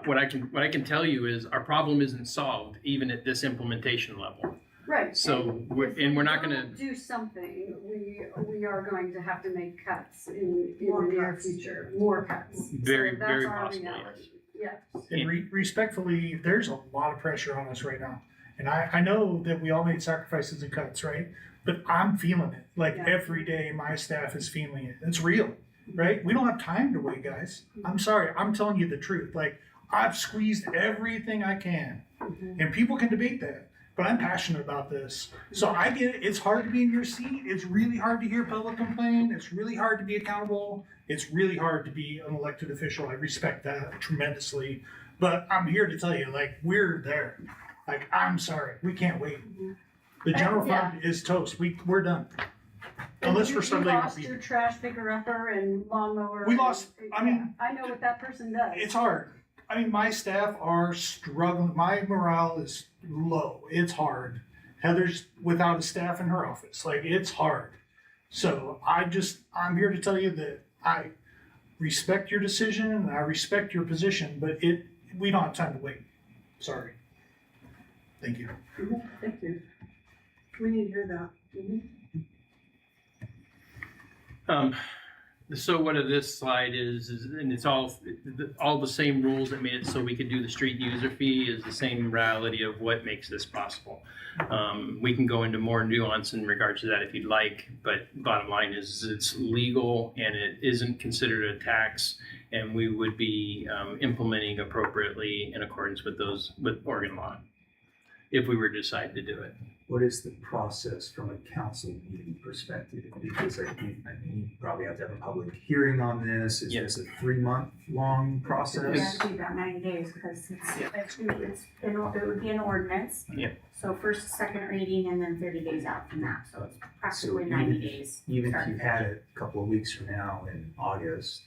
what I can tell you is our problem isn't solved even at this implementation level. Right. So and we're if and we're we not don't going to. do something, we are going to have to make cuts in More the near cuts. future, more cuts. Very, So very that's our possibly, reality. Yeah. And respectfully, there's a lot of pressure on us right now. And I know that we all made sacrifices and cuts, right? But I'm feeling it. Like Yeah. every day, my staff is feeling it. It's real, right? We don't have time to wait, guys. I'm sorry. I'm telling you the truth. Like, I've squeezed everything I can. Mhm. And people can debate that. But I'm passionate about this. So I get it. It's hard to be in your seat. It's really hard to hear public complain. It's really hard to be accountable. It's really hard to be an elected official. I respect that tremendously. But I'm here to tell you, like, we're there. Like, I'm sorry. We can't wait. The general Yeah. fund is toast. We're done. And Unless you- for some you later lost people. your trash picker upper and lawnmower. We and- lost- I mean- yeah, I know what that person does. It's hard. I mean, my staff are struggling. My morale is low. It's hard. Heather's without a staff in her office. Like, it's hard. So I'm here to tell you that I respect your decision and I respect your position, but we don't have time to wait. Sorry. Thank you. Thank you. We need to hear that. So what this slide is, and it's all the same rules that made it so we could do the street user fee is the same reality of what makes this possible. We can go into more nuance in regards to that if you'd like, but bottom line is it's legal and it isn't considered a tax, and we would be implementing appropriately in accordance with Oregon law if we were to decide to do it. What is the process from a council meeting perspective? Because you probably have to have a public hearing on this. Is Yes. this a 3-month long process? Yeah, it'd be about 90 days because it would be an ordinance. Yeah. So first, second reading, and then 30 days out from that, so it's practically So 90 even- days. Even if Start you to had it a couple of weeks from now in August,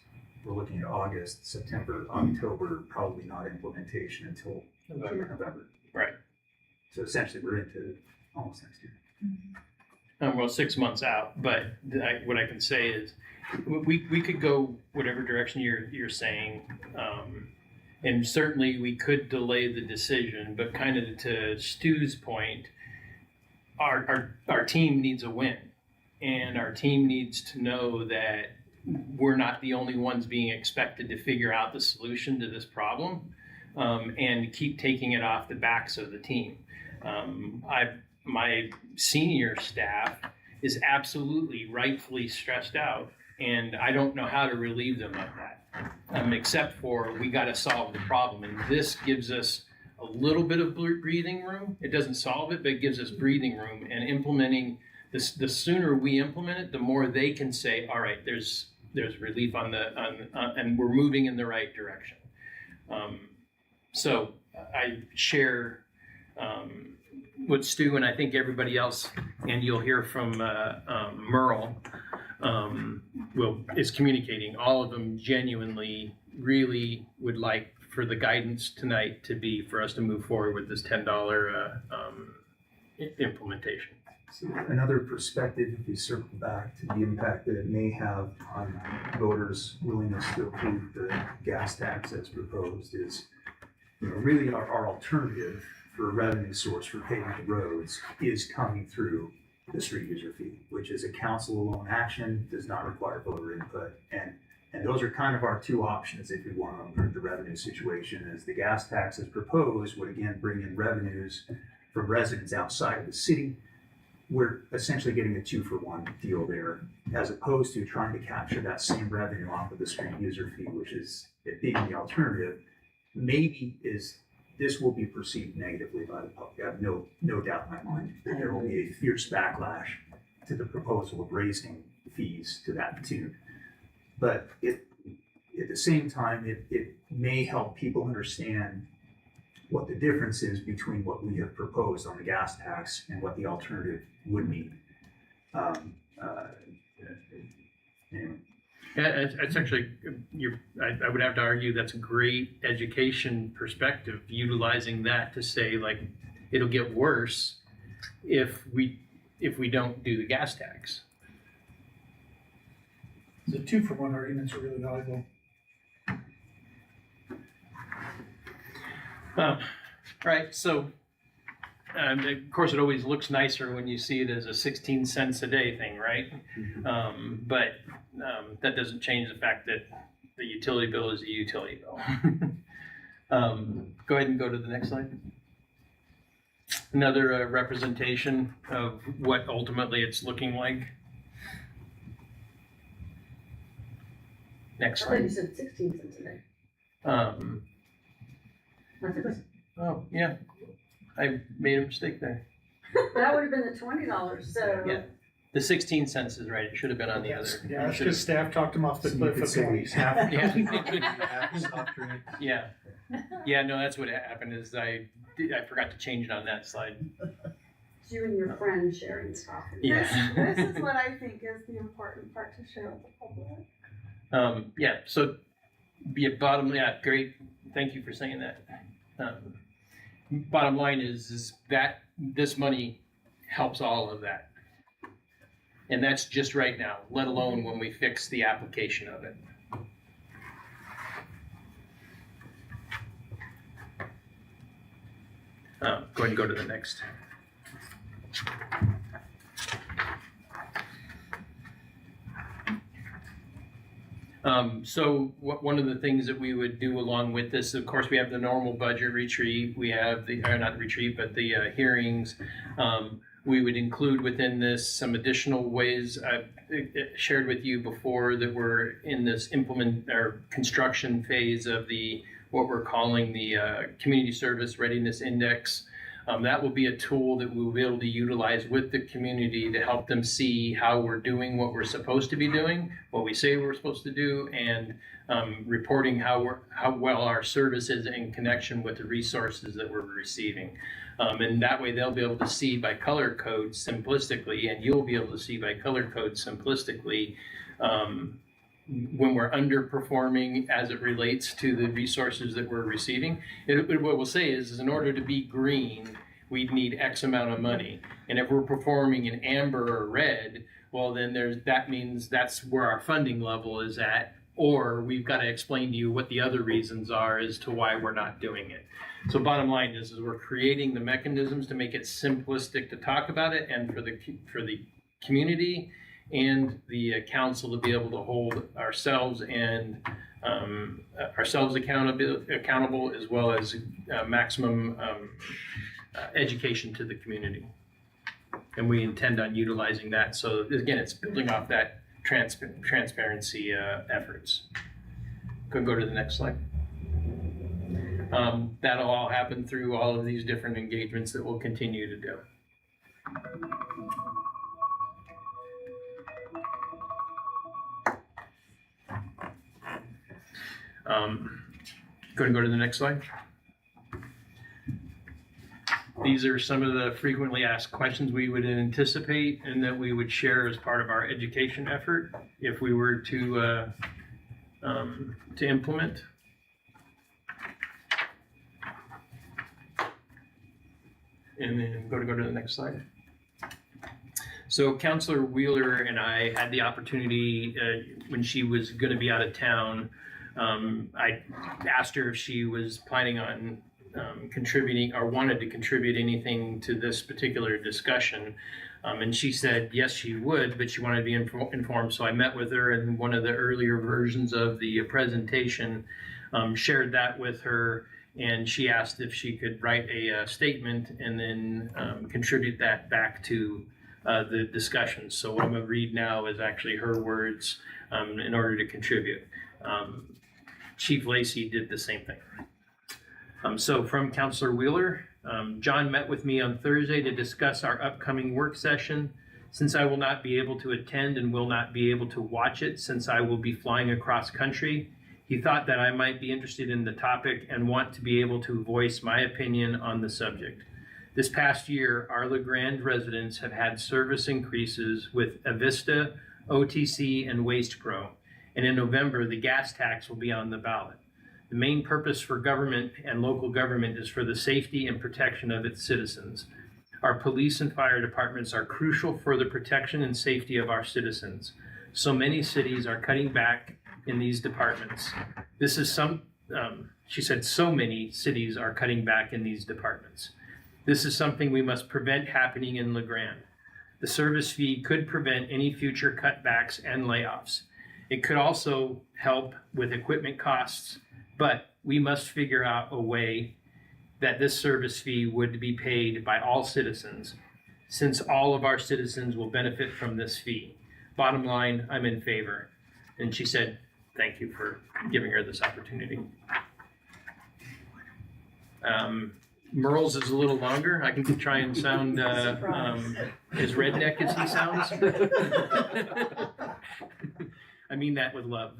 we're looking at August, September, October, probably not implementation until November. Right. So essentially, we're into almost next year. Well, 6 months out, but what I can say is we could go whatever direction you're saying, and certainly we could delay the decision. But kind of to Stu's point, our team needs a win, and our team needs to know that we're not the only ones being expected to figure out the solution to this problem, and keep taking it off the backs of the team. My senior staff is absolutely rightfully stressed out, and I don't know how to relieve them of that, except for we got to solve the problem. And this gives us a little bit of breathing room. It doesn't solve it, but it gives us breathing room. And implementing this, the sooner we implement it, the more they can say, all right, there's relief and we're moving in the right direction. So I share what Stu and I think everybody else, and you'll hear from Merle, is communicating. All of them genuinely really would like for the guidance tonight to be for us to move forward with this $10 implementation. So another perspective, if we circle back to the impact that it may have on voters' willingness to approve the gas tax as proposed, is, really our alternative for a revenue source for paving the roads is coming through the street user fee, which is a council alone action, does not require voter input. And those are kind of our two options if we want to improve the revenue situation. As the gas tax as proposed would again bring in revenues from residents outside of the city. We're essentially getting a 2-for-1 deal there, as opposed to trying to capture that same revenue off of the street user fee, which is, it being the alternative, maybe this will be perceived negatively by the public. I have no doubt in my mind that there will be a fierce backlash to the proposal of raising fees to that tune. But at the same time, it may help people understand what the difference is between what we have proposed on the gas tax and what the alternative would mean. Anyway. Yeah, it's actually, I would have to argue that's a great education perspective, utilizing that to say, like, it'll get worse if we don't do the gas tax. The 2-for-1 arguments are really valuable. Right, so of course it always looks nicer when you see it as a 16 cents a day thing, right? But that doesn't change the fact that the utility bill is a utility bill. Go ahead and go to the next slide. Another representation of what ultimately it's looking like. Next I thought you slide. said 16 cents a day. Oh, yeah, I made a mistake there. That would have been the $20, so. Yeah. The 16 cents is right, it should have been on the other. Yeah, that's It because staff talked him off the So you cliff could of say 20. half, Yeah. half soft drink. Yeah, yeah, no, that's what happened is I forgot to change it on that slide. It's you and your friend sharing stuff. Yeah. This is what I think is the important part to share with the public. Yeah, so be a bottom, yeah, great, thank you for saying that. Bottom line is that this money helps all of that. And that's just right now, let alone when we fix the application of it. Go ahead and go to the next. So one of the things that we would do along with this, of course, we have the normal budget retreat, we have the, or not retreat, but the hearings. We would include within this some additional ways I've shared with you before that we're in this construction phase of what we're calling the Community Service Readiness Index. That will be a tool that we'll be able to utilize with the community to help them see how we're doing what we're supposed to be doing, what we say we're supposed to do, and reporting how well our service is in connection with the resources that we're receiving. And that way they'll be able to see by color code simplistically, and you'll be able to see by color code simplistically when we're underperforming as it relates to the resources that we're receiving. What we'll say is in order to be green, we'd need X amount of money. And if we're performing in amber or red, well, then that means that's where our funding level is at, or we've got to explain to you what the other reasons are as to why we're not doing it. So bottom line is we're creating the mechanisms to make it simplistic to talk about it, and for the community and the council to be able to hold ourselves and ourselves accountable, as well as maximum education to the community. And we intend on utilizing that. So again, it's building off that transparency efforts. Go to the next slide. That'll all happen through all of these different engagements that we'll continue to do. Go to the next slide. These are some of the frequently asked questions we would anticipate and that we would share as part of our education effort if we were to implement. And then go to the next slide. So Councilor Wheeler and I had the opportunity when she was going to be out of town. I asked her if she was planning on contributing or wanted to contribute anything to this particular discussion. And she said yes, she would, but she wanted to be informed. So I met with her, and one of the earlier versions of the presentation shared that with her. And she asked if she could write a statement and then contribute that back to the discussion. So what I'm going to read now is actually her words in order to contribute. Chief Lacey did the same thing. So from Councilor Wheeler, John met with me on Thursday to discuss our upcoming work session. Since I will not be able to attend and will not be able to watch it since I will be flying across country, he thought that I might be interested in the topic and want to be able to voice my opinion on the subject. This past year, our LeGrand residents have had service increases with Avista, OTC, and Waste Pro. And in November, the gas tax will be on the ballot. The main purpose for government and local government is for the safety and protection of its citizens. Our police and fire departments are crucial for the protection and safety of our citizens. So many cities are cutting back in these departments. She said so many cities are cutting back in these departments. This is something we must prevent happening in LeGrand. The service fee could prevent any future cutbacks and layoffs. It could also help with equipment costs, but we must figure out a way that this service fee would be paid by all citizens, since all of our citizens will benefit from this fee. Bottom line, I'm in favor. And she said, thank you for giving her this opportunity. Merle's is a little longer. I can try and sound as redneck as he sounds. I mean that with love.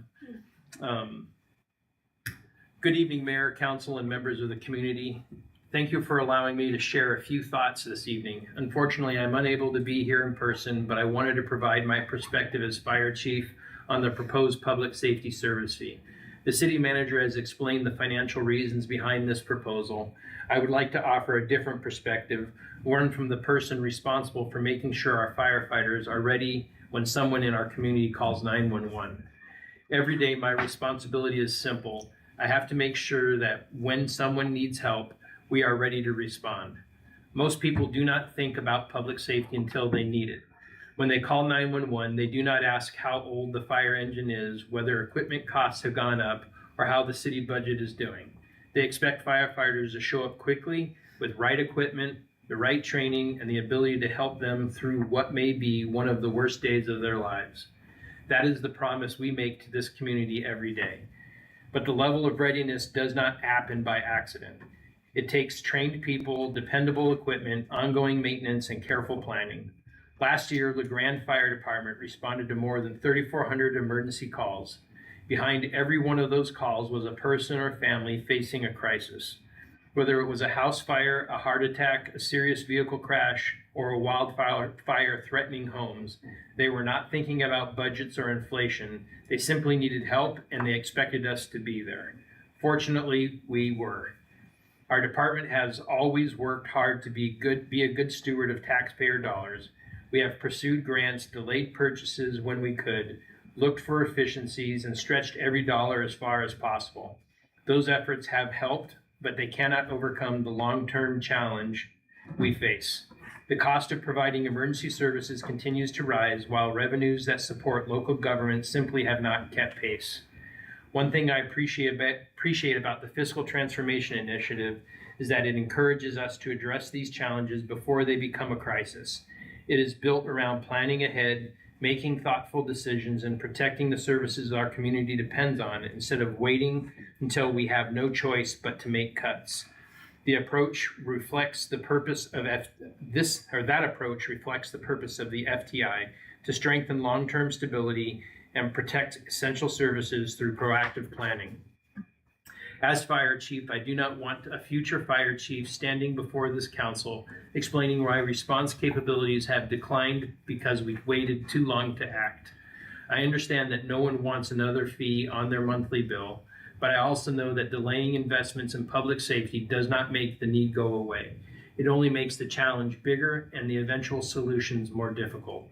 Good evening, Mayor, Council, and members of the community. Thank you for allowing me to share a few thoughts this evening. Unfortunately, I'm unable to be here in person, but I wanted to provide my perspective as fire chief on the proposed public safety service fee. The city manager has explained the financial reasons behind this proposal. I would like to offer a different perspective, one from the person responsible for making sure our firefighters are ready when someone in our community calls 911. Every day, my responsibility is simple. I have to make sure that when someone needs help, we are ready to respond. Most people do not think about public safety until they need it. When they call 911, they do not ask how old the fire engine is, whether equipment costs have gone up, or how the city budget is doing. They expect firefighters to show up quickly with right equipment, the right training, and the ability to help them through what may be one of the worst days of their lives. That is the promise we make to this community every day. But the level of readiness does not happen by accident. It takes trained people, dependable equipment, ongoing maintenance, and careful planning. Last year, LeGrand Fire Department responded to more than 3,400 emergency calls. Behind every one of those calls was a person or family facing a crisis. Whether it was a house fire, a heart attack, a serious vehicle crash, or a wildfire threatening homes, they were not thinking about budgets or inflation. They simply needed help, and they expected us to be there. Fortunately, we were. Our department has always worked hard to be a good steward of taxpayer dollars. We have pursued grants, delayed purchases when we could, looked for efficiencies, and stretched every dollar as far as possible. Those efforts have helped, but they cannot overcome the long-term challenge we face. The cost of providing emergency services continues to rise, while revenues that support local government simply have not kept pace. One thing I appreciate about the Fiscal Transformation Initiative is that it encourages us to address these challenges before they become a crisis. It is built around planning ahead, making thoughtful decisions, and protecting the services our community depends on instead of waiting until we have no choice but to make cuts. The approach reflects the purpose of that approach reflects the purpose of the FTI to strengthen long-term stability and protect essential services through proactive planning. As fire chief, I do not want a future fire chief standing before this council explaining why response capabilities have declined because we've waited too long to act. I understand that no one wants another fee on their monthly bill, but I also know that delaying investments in public safety does not make the need go away. It only makes the challenge bigger and the eventual solutions more difficult.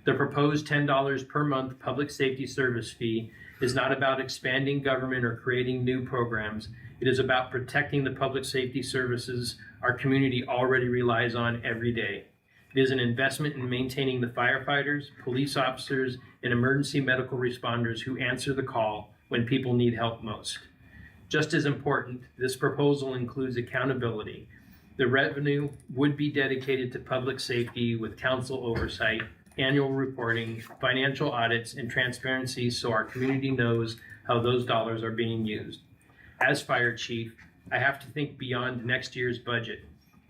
The proposed $10 per month public safety service fee is not about expanding government or creating new programs. It is about protecting the public safety services our community already relies on every day. It is an investment in maintaining the firefighters, police officers, and emergency medical responders who answer the call when people need help most. Just as important, this proposal includes accountability. The revenue would be dedicated to public safety with council oversight, annual reporting, financial audits, and transparency so our community knows how those dollars are being used. As fire chief, I have to think beyond next year's budget.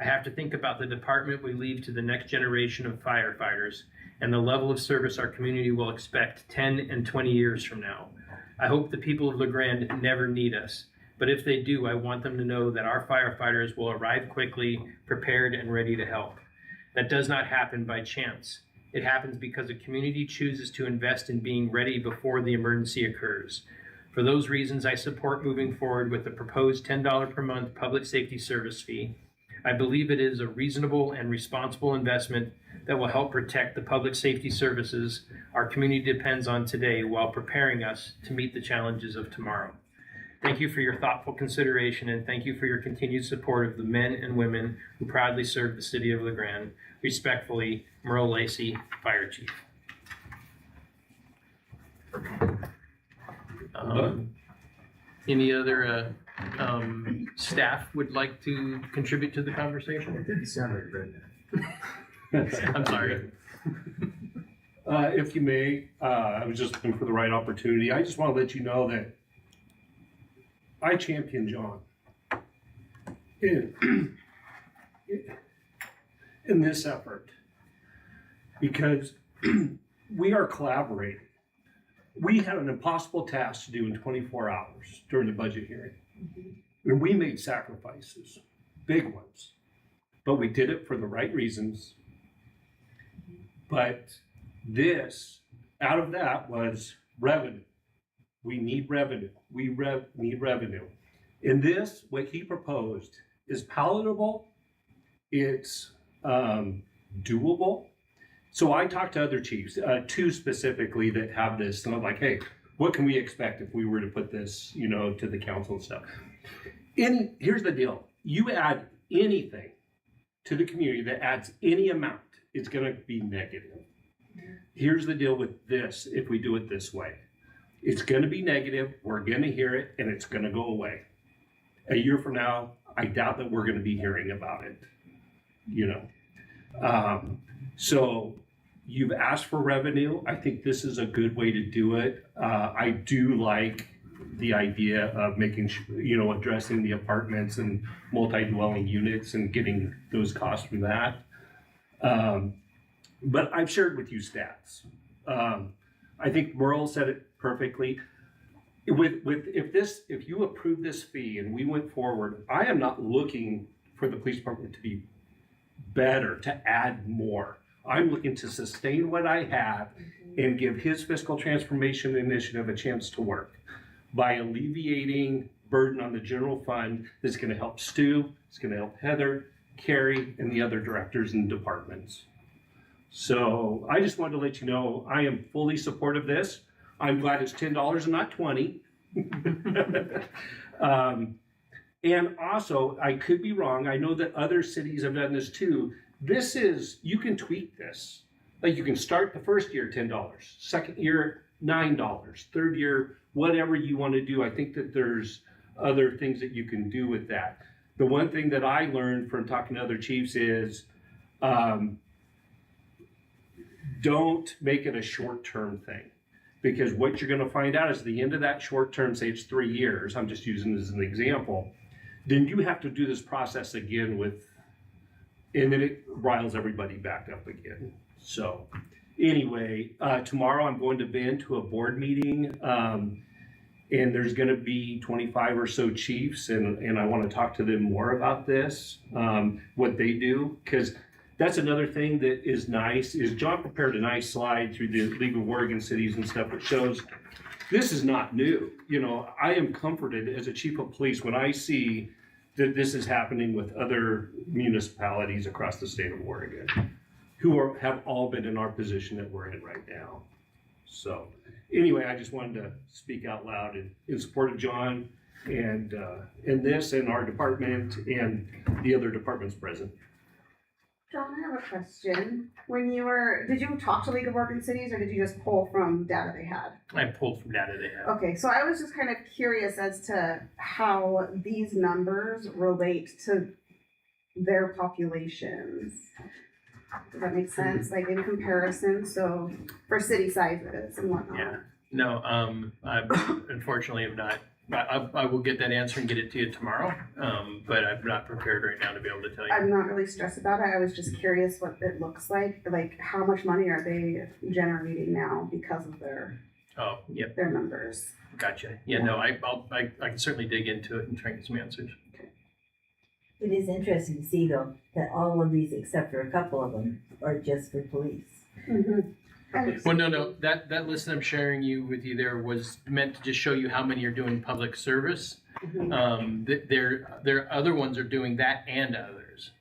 I have to think about the department we leave to the next generation of firefighters and the level of service our community will expect 10 and 20 years from now. I hope the people of LeGrand never need us, but if they do, I want them to know that our firefighters will arrive quickly, prepared, and ready to help. That does not happen by chance. It happens because a community chooses to invest in being ready before the emergency occurs. For those reasons, I support moving forward with the proposed $10 per month public safety service fee. I believe it is a reasonable and responsible investment that will help protect the public safety services our community depends on today while preparing us to meet the challenges of tomorrow. Thank you for your thoughtful consideration, and thank you for your continued support of the men and women who proudly serve the city of LeGrand. Respectfully, Merle Lacey, Fire Chief. Any other staff would like to contribute to the conversation? It didn't sound like redneck. I'm sorry. If you may, I was just looking for the right opportunity. I just want to let you know that I champion John in this effort because we are collaborating. We had an impossible task to do in 24 hours during the budget hearing. And we made sacrifices, big ones, but we did it for the right reasons. But this, out of that was revenue. We need revenue. We need revenue. In this, what he proposed is palatable. It's doable. So I talked to other chiefs, two specifically that have this, and I'm like, hey, what can we expect if we were to put this, to the council and stuff? Here's the deal. You add anything to the community that adds any amount, it's going to be negative. Here's the deal with this if we do it this way. It's going to be negative, we're going to hear it, and it's going to go away. A year from now, I doubt that we're going to be hearing about it, So you've asked for revenue. I think this is a good way to do it. I do like the idea of making sure, addressing the apartments and multi-dwelling units and getting those costs from that. But I've shared with you stats. I think Merle said it perfectly. If you approve this fee and we went forward, I am not looking for the police department to be better, to add more. I'm looking to sustain what I have and give his fiscal transformation initiative a chance to work by alleviating burden on the general fund. That's going to help Stu, it's going to help Heather, Carrie, and the other directors and departments. So I just wanted to let you know I am fully supportive of this. I'm glad it's $10 and not $20. And also, I could be wrong. I know that other cities have done this too. this is, you can tweak this. Like you can start the first year $10, second year $9, third year, whatever you want to do. I think that there's other things that you can do with that. The one thing that I learned from talking to other chiefs is don't make it a short-term thing. Because what you're going to find out is the end of that short term, say it's 3 years, I'm just using this as an example, then you have to do this process again and then it riles everybody back up again. So anyway, tomorrow I'm going to Bend to a board meeting and there's going to be 25 or so chiefs and I want to talk to them more about this, what they do, because that's another thing that is nice, is John prepared a nice slide through the League of Oregon Cities and stuff that shows this is not new. You know, I am comforted as a chief of police when I see that this is happening with other municipalities across the state of Oregon who have all been in our position that we're in right now. So anyway, I just wanted to speak out loud in support of John and this and our department and the other departments present. John, I have a question. Did you talk to League of Oregon Cities or did you just pull from data they had? I pulled from data they have. Okay, so I was just kind of curious as to how these numbers relate to their populations. Does that make sense? Like in comparison, so for city sizes and whatnot. Yeah. No, I unfortunately am not. I will get that answer and get it to you tomorrow, but I'm not prepared right now to be able to tell you. I'm not really stressed about it. I was just curious what it looks like. Like how much money are they generating now because of their their numbers? Gotcha. Yeah, no, I can certainly dig into it and try and get some answers. It is interesting to see though, that all of these, except for a couple of them, are just for police. Mm-hmm. Well, no, that list I'm sharing with you there was meant to just show you how many are doing public service. Mm-hmm. There other ones are doing that and others.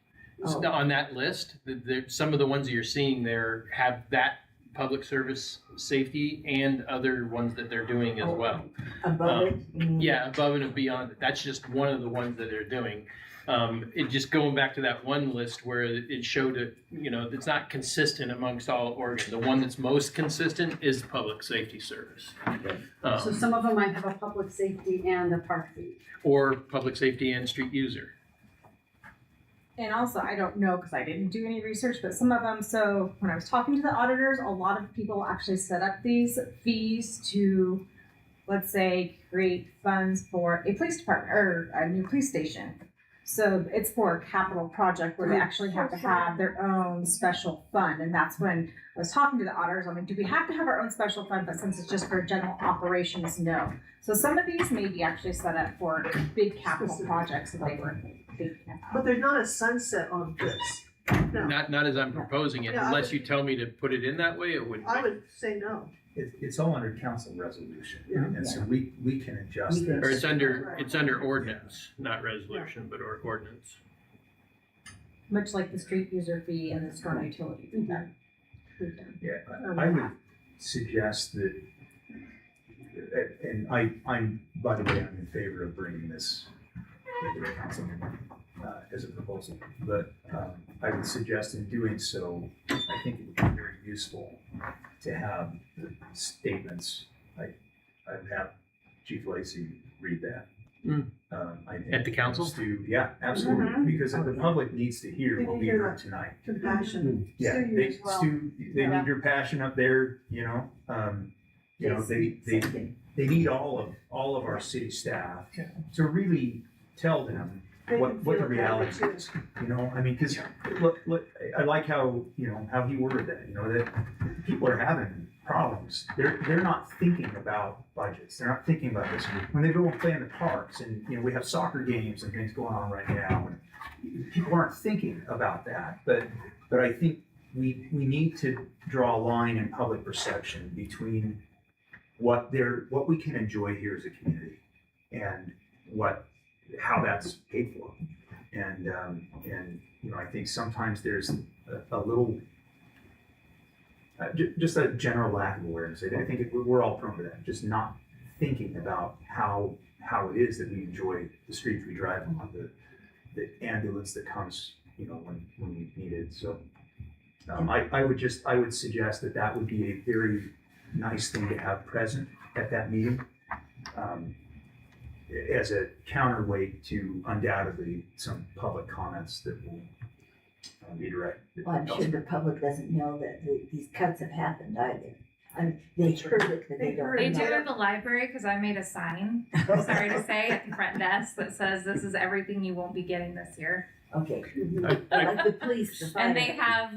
So on that list, some of the ones that you're seeing there have that public service safety and other ones that they're doing as well. Above it? Yeah, above and beyond it. That's just one of the ones that they're doing. It just going back to that one list where it showed it, it's not consistent amongst all Oregon. The one that's most consistent is public safety service. So some of them might have a public safety and a park fee. Or public safety and street user. And also, I don't know because I didn't do any research, but some of them, so when I was talking to the auditors, a lot of people actually set up these fees to, let's say, create funds for a police department or a new police station. So it's for a capital project where they actually have to have their own special fund. And that's when I was talking to the auditors, I'm like, do we have to have our own special fund? But since it's just for general operations, no. So some of these may be actually set up for big capital projects that they were thinking about. But there's not a sunset on this. No, Not as I'm proposing it, Yeah, unless you tell me to put it in that way, it wouldn't. I would say no. It's all under council resolution, Yeah. and so we can adjust We can- Or this. it's under ordinance, not resolution, but ordinance. Much like the street user fee and the storm utility fee that we've done. Yeah, I would suggest that, and I'm, by the way, I'm in favor of bringing this to the council as a proposal, but I would suggest in doing so, I think it would be very useful to have the statements. I would have Chief Lacy read that. I think At the council? Yeah, absolutely, because the public needs to hear what we heard tonight. Compassion. Yeah, Stu they, as well. Stu, they Yeah. need your passion up there, they need all of our city staff to really tell them They what can the feel it reality that way, is, I mean, cause look, I like how, how he worded that, that people are having problems. They're not thinking about budgets. They're not thinking about this. When they go and play in the parks and, we have soccer games and things going on right now, and people aren't thinking about that. But I think we need to draw a line in public perception between what we can enjoy here as a community and how that's paid for. And I think sometimes there's a little just a general lack of awareness. I think we're all prone to that, just not thinking about how it is that we enjoy the streets we drive on, the ambulance that comes when we needed, so. I would suggest that that would be a very nice thing to have present at that meeting. As a counterweight to undoubtedly some public comments that will be directed. Well, I'm sure the public doesn't know that these cuts have happened either. I mean, they've heard it, but they don't They know. do in the library because I made a sign, sorry to say, at the front desk that says this is everything you won't be getting this year. Okay, I- like the police, the fire. And they have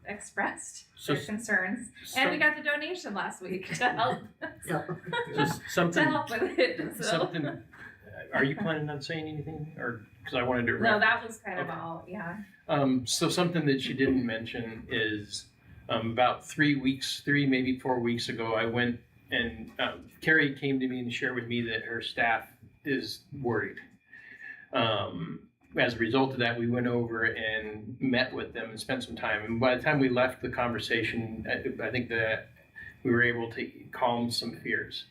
expressed So- their concerns. And we got the donation last week to help, So, Just to something, help with it, so. something, are you planning on saying anything, or, because I wanted to. No, that was kind of all, yeah. So something that she didn't mention is, about 3 weeks, maybe 4 weeks ago, I went and, Carrie came to me and shared with me that her staff is worried. As a result of that, we went over and met with them and spent some time. And by the time we left the conversation, I think that we were able to calm some fears.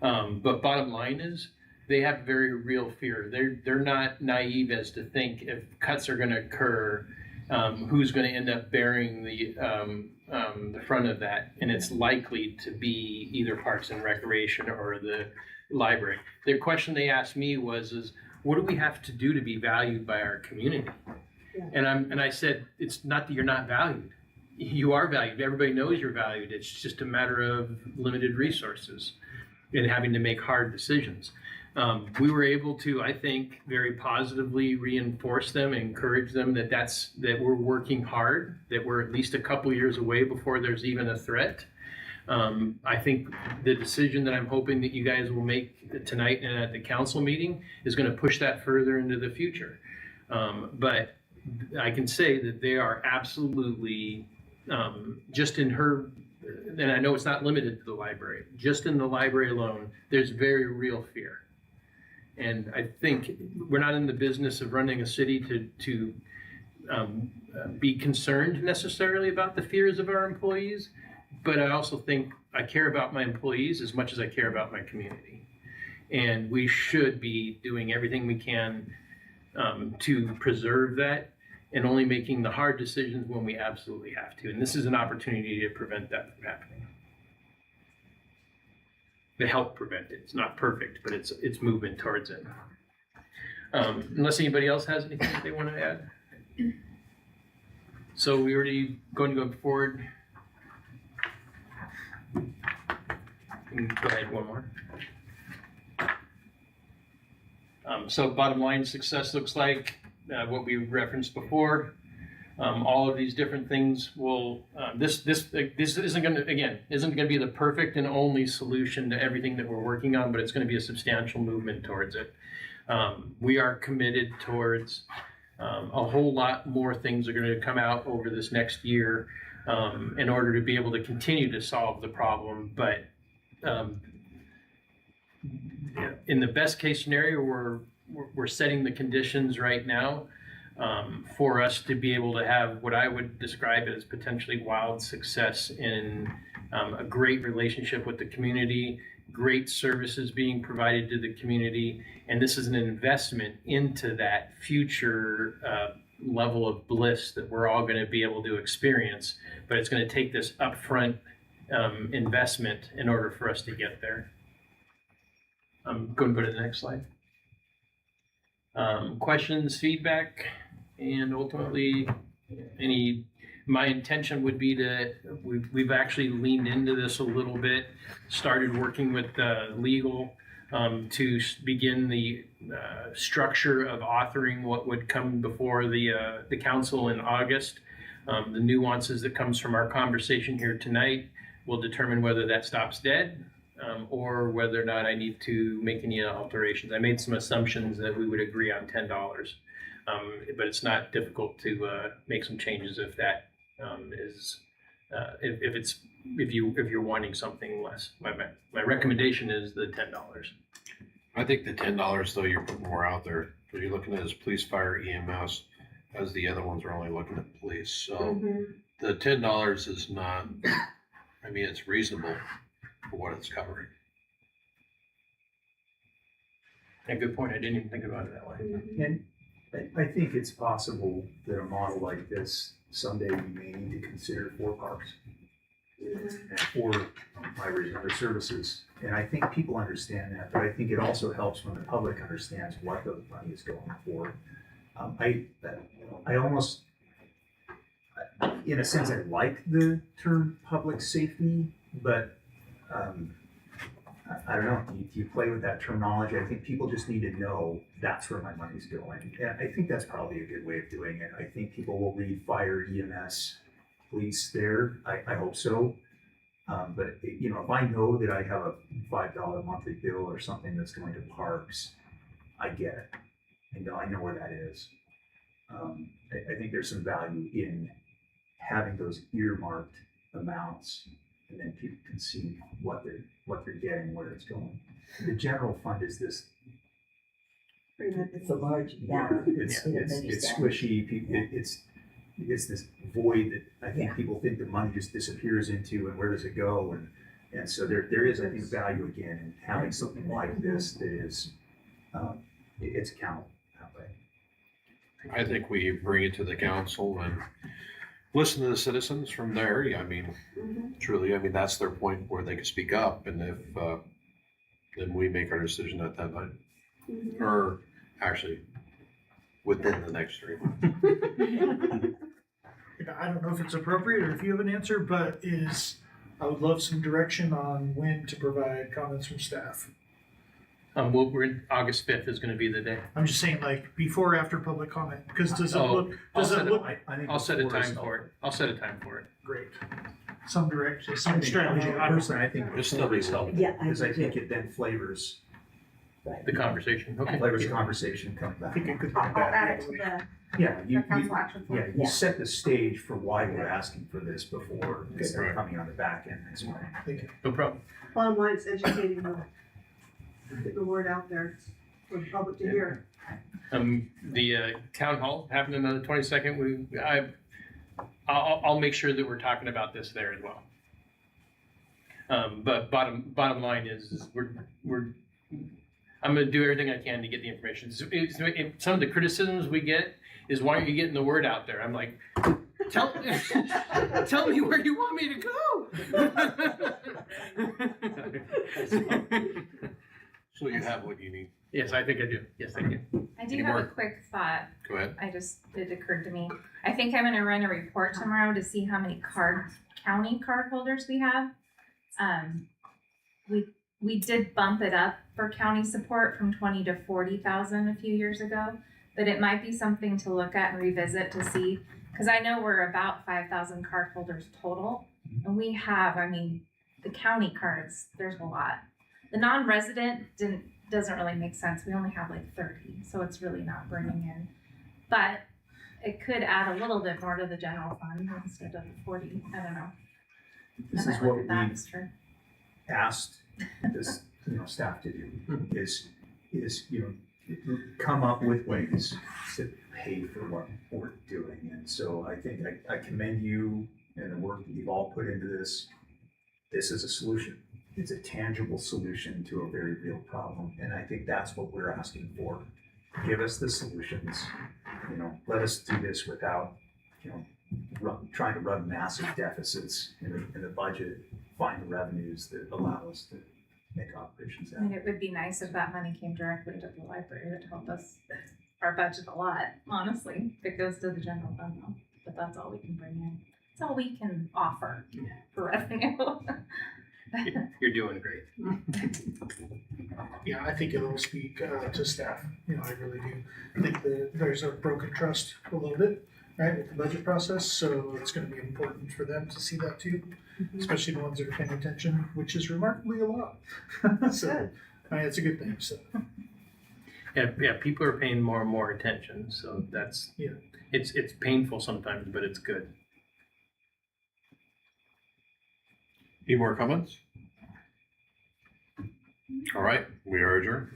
But bottom line is, they have very real fear. They're not naive as to think if cuts are going to occur, who's going to end up bearing the front of that, and it's likely to be either Parks and Recreation or the library. The question they asked me was, what do we have to do to be valued by our community? Yeah. And I said, it's not that you're not valued. You are valued. Everybody knows you're valued. It's just a matter of limited resources and having to make hard decisions. We were able to, I think, very positively reinforce them, encourage them that we're working hard, that we're at least a couple years away before there's even a threat. I think the decision that I'm hoping that you guys will make tonight and at the council meeting is going to push that further into the future. But I can say that they are absolutely, just in her, and I know it's not limited to the library, just in the library alone, there's very real fear. And I think we're not in the business of running a city to be concerned necessarily about the fears of our employees, but I also think I care about my employees as much as I care about my community. And we should be doing everything we can to preserve that and only making the hard decisions when we absolutely have to. And this is an opportunity to prevent that from happening. To help prevent it. It's not perfect, but it's movement towards it. Unless anybody else has anything that they want to add. So we already going to go forward. Go ahead, one more. So bottom line, success looks like what we referenced before. All of these different things will, this isn't going to be the perfect and only solution to everything that we're working on, but it's going to be a substantial movement towards it. We are committed towards a whole lot more things are going to come out over this next year in order to be able to continue to solve the problem. But in the best case scenario, we're setting the conditions right now for us to be able to have what I would describe as potentially wild success in a great relationship with the community, great services being provided to the community, and this is an investment into that future level of bliss that we're all going to be able to experience, but it's going to take this upfront investment in order for us to get there. I'm going to go to the next slide. Questions, feedback, and ultimately my intention would be to, we've actually leaned into this a little bit, started working with legal to begin the structure of authoring what would come before the council in August. The nuances that comes from our conversation here tonight will determine whether that stops dead or whether or not I need to make any alterations. I made some assumptions that we would agree on $10, but it's not difficult to make some changes if that is if you're wanting something less. My recommendation is the $10. I think the $10 though, you're putting more out there. What you're looking at is police, fire, EMS, as the other ones are only looking at police. So the $10 is not, I mean, it's reasonable for what it's covering. A good point. I didn't even think about it that way. I think it's possible that a model like this, someday we may need to consider for parks and for libraries and other services. And I think people understand that, but I think it also helps when the public understands what the money is going for. I almost, in a sense, I like the term public safety, but I don't know, do you play with that terminology? I think people just need to know that's where my money's going. And I think that's probably a good way of doing it. I think people will read fire, EMS, police there. I hope so. But you know, if I know that I have a $5 monthly bill or something that's going to parks, I get it. And I know where that is. I think there's some value in having those earmarked amounts, and then people can see what they're getting, where it's going. The general fund is this. It's a large, yeah. It's squishy. It's this void that I think people think the money just disappears into, and where does it go? And so there is, I think, value again in having something like this that is, it's accountable that way. I think we bring it to the council and listen to the citizens from there. I mean, truly, I mean, that's their point where they can speak up, and if, then we make our decision at that time. Or actually, within the next 3 months. I don't know if it's appropriate or if you have an answer, but I would love some direction on when to provide comments from staff. August 5th is going to be the day. I'm just saying, like, before or after public comment, because does it Oh, look, I'll does it set it- look I'll set a time for it. I'll set a time for it. great? Some direction, some I think, strategy. personally, I think It's still be helpful, Yeah, I because I do think too. it then flavors The conversation. Okay. the conversation coming I back. think it could be I'll add it bad. to Yeah, the council action yeah, plan. you set the stage for why we're asking for this before, instead Right. of coming on the back end next month. Thank you. No problem. Bottom line is educating them, get the word out there for the public to hear. The town hall happening on the 22nd. I'll make sure that we're talking about this there as well. But bottom line is I'm going to do everything I can to get the information. Some of the criticisms we get is, why aren't you getting the word out there? I'm like, tell me where you want me to go. So you have what you need. Yes, I think I do. Yes, thank you. I do Any have have more? a quick thought. Go ahead. It occurred to me. I think I'm gonna run a report tomorrow to see how many county card holders we have. We did bump it up for county support from 20 to 40,000 a few years ago, but it might be something to look at and revisit to see, because I know we're about 5,000 card holders total, and we have, I mean, the county cards, there's a lot. The non-resident doesn't really make sense. We only have like 30, so it's really not bringing in. But it could add a little bit more to the general fund instead of 40. I don't know. This I is might look what at that we extra. asked this, staff to do, is, come up with ways to pay for what we're doing. And so I think I commend you and the work that you've all put into this. This is a solution. It's a tangible solution to a very real problem. And I think that's what we're asking for. Give us the solutions, let us do this without, trying to run massive deficits in the budget, find the revenues that allow us to make operations I mean, happen. it would be nice if that money came directly to the library. It would help us our budget a lot, honestly. If it goes to the general fund though, but that's all we can bring in. It's all we can offer for revenue. You're doing great. Yeah, I think it'll speak to staff. I really do. I think that there's a broken trust a little bit, right, with the budget process. So it's going to be important for them to see that too, especially the ones that are paying attention, which is remarkably a lot. So it's a good thing. So Yeah, people are paying more and more attention. So that's, it's painful sometimes, but it's good. Any more comments? All right, we are adjourned.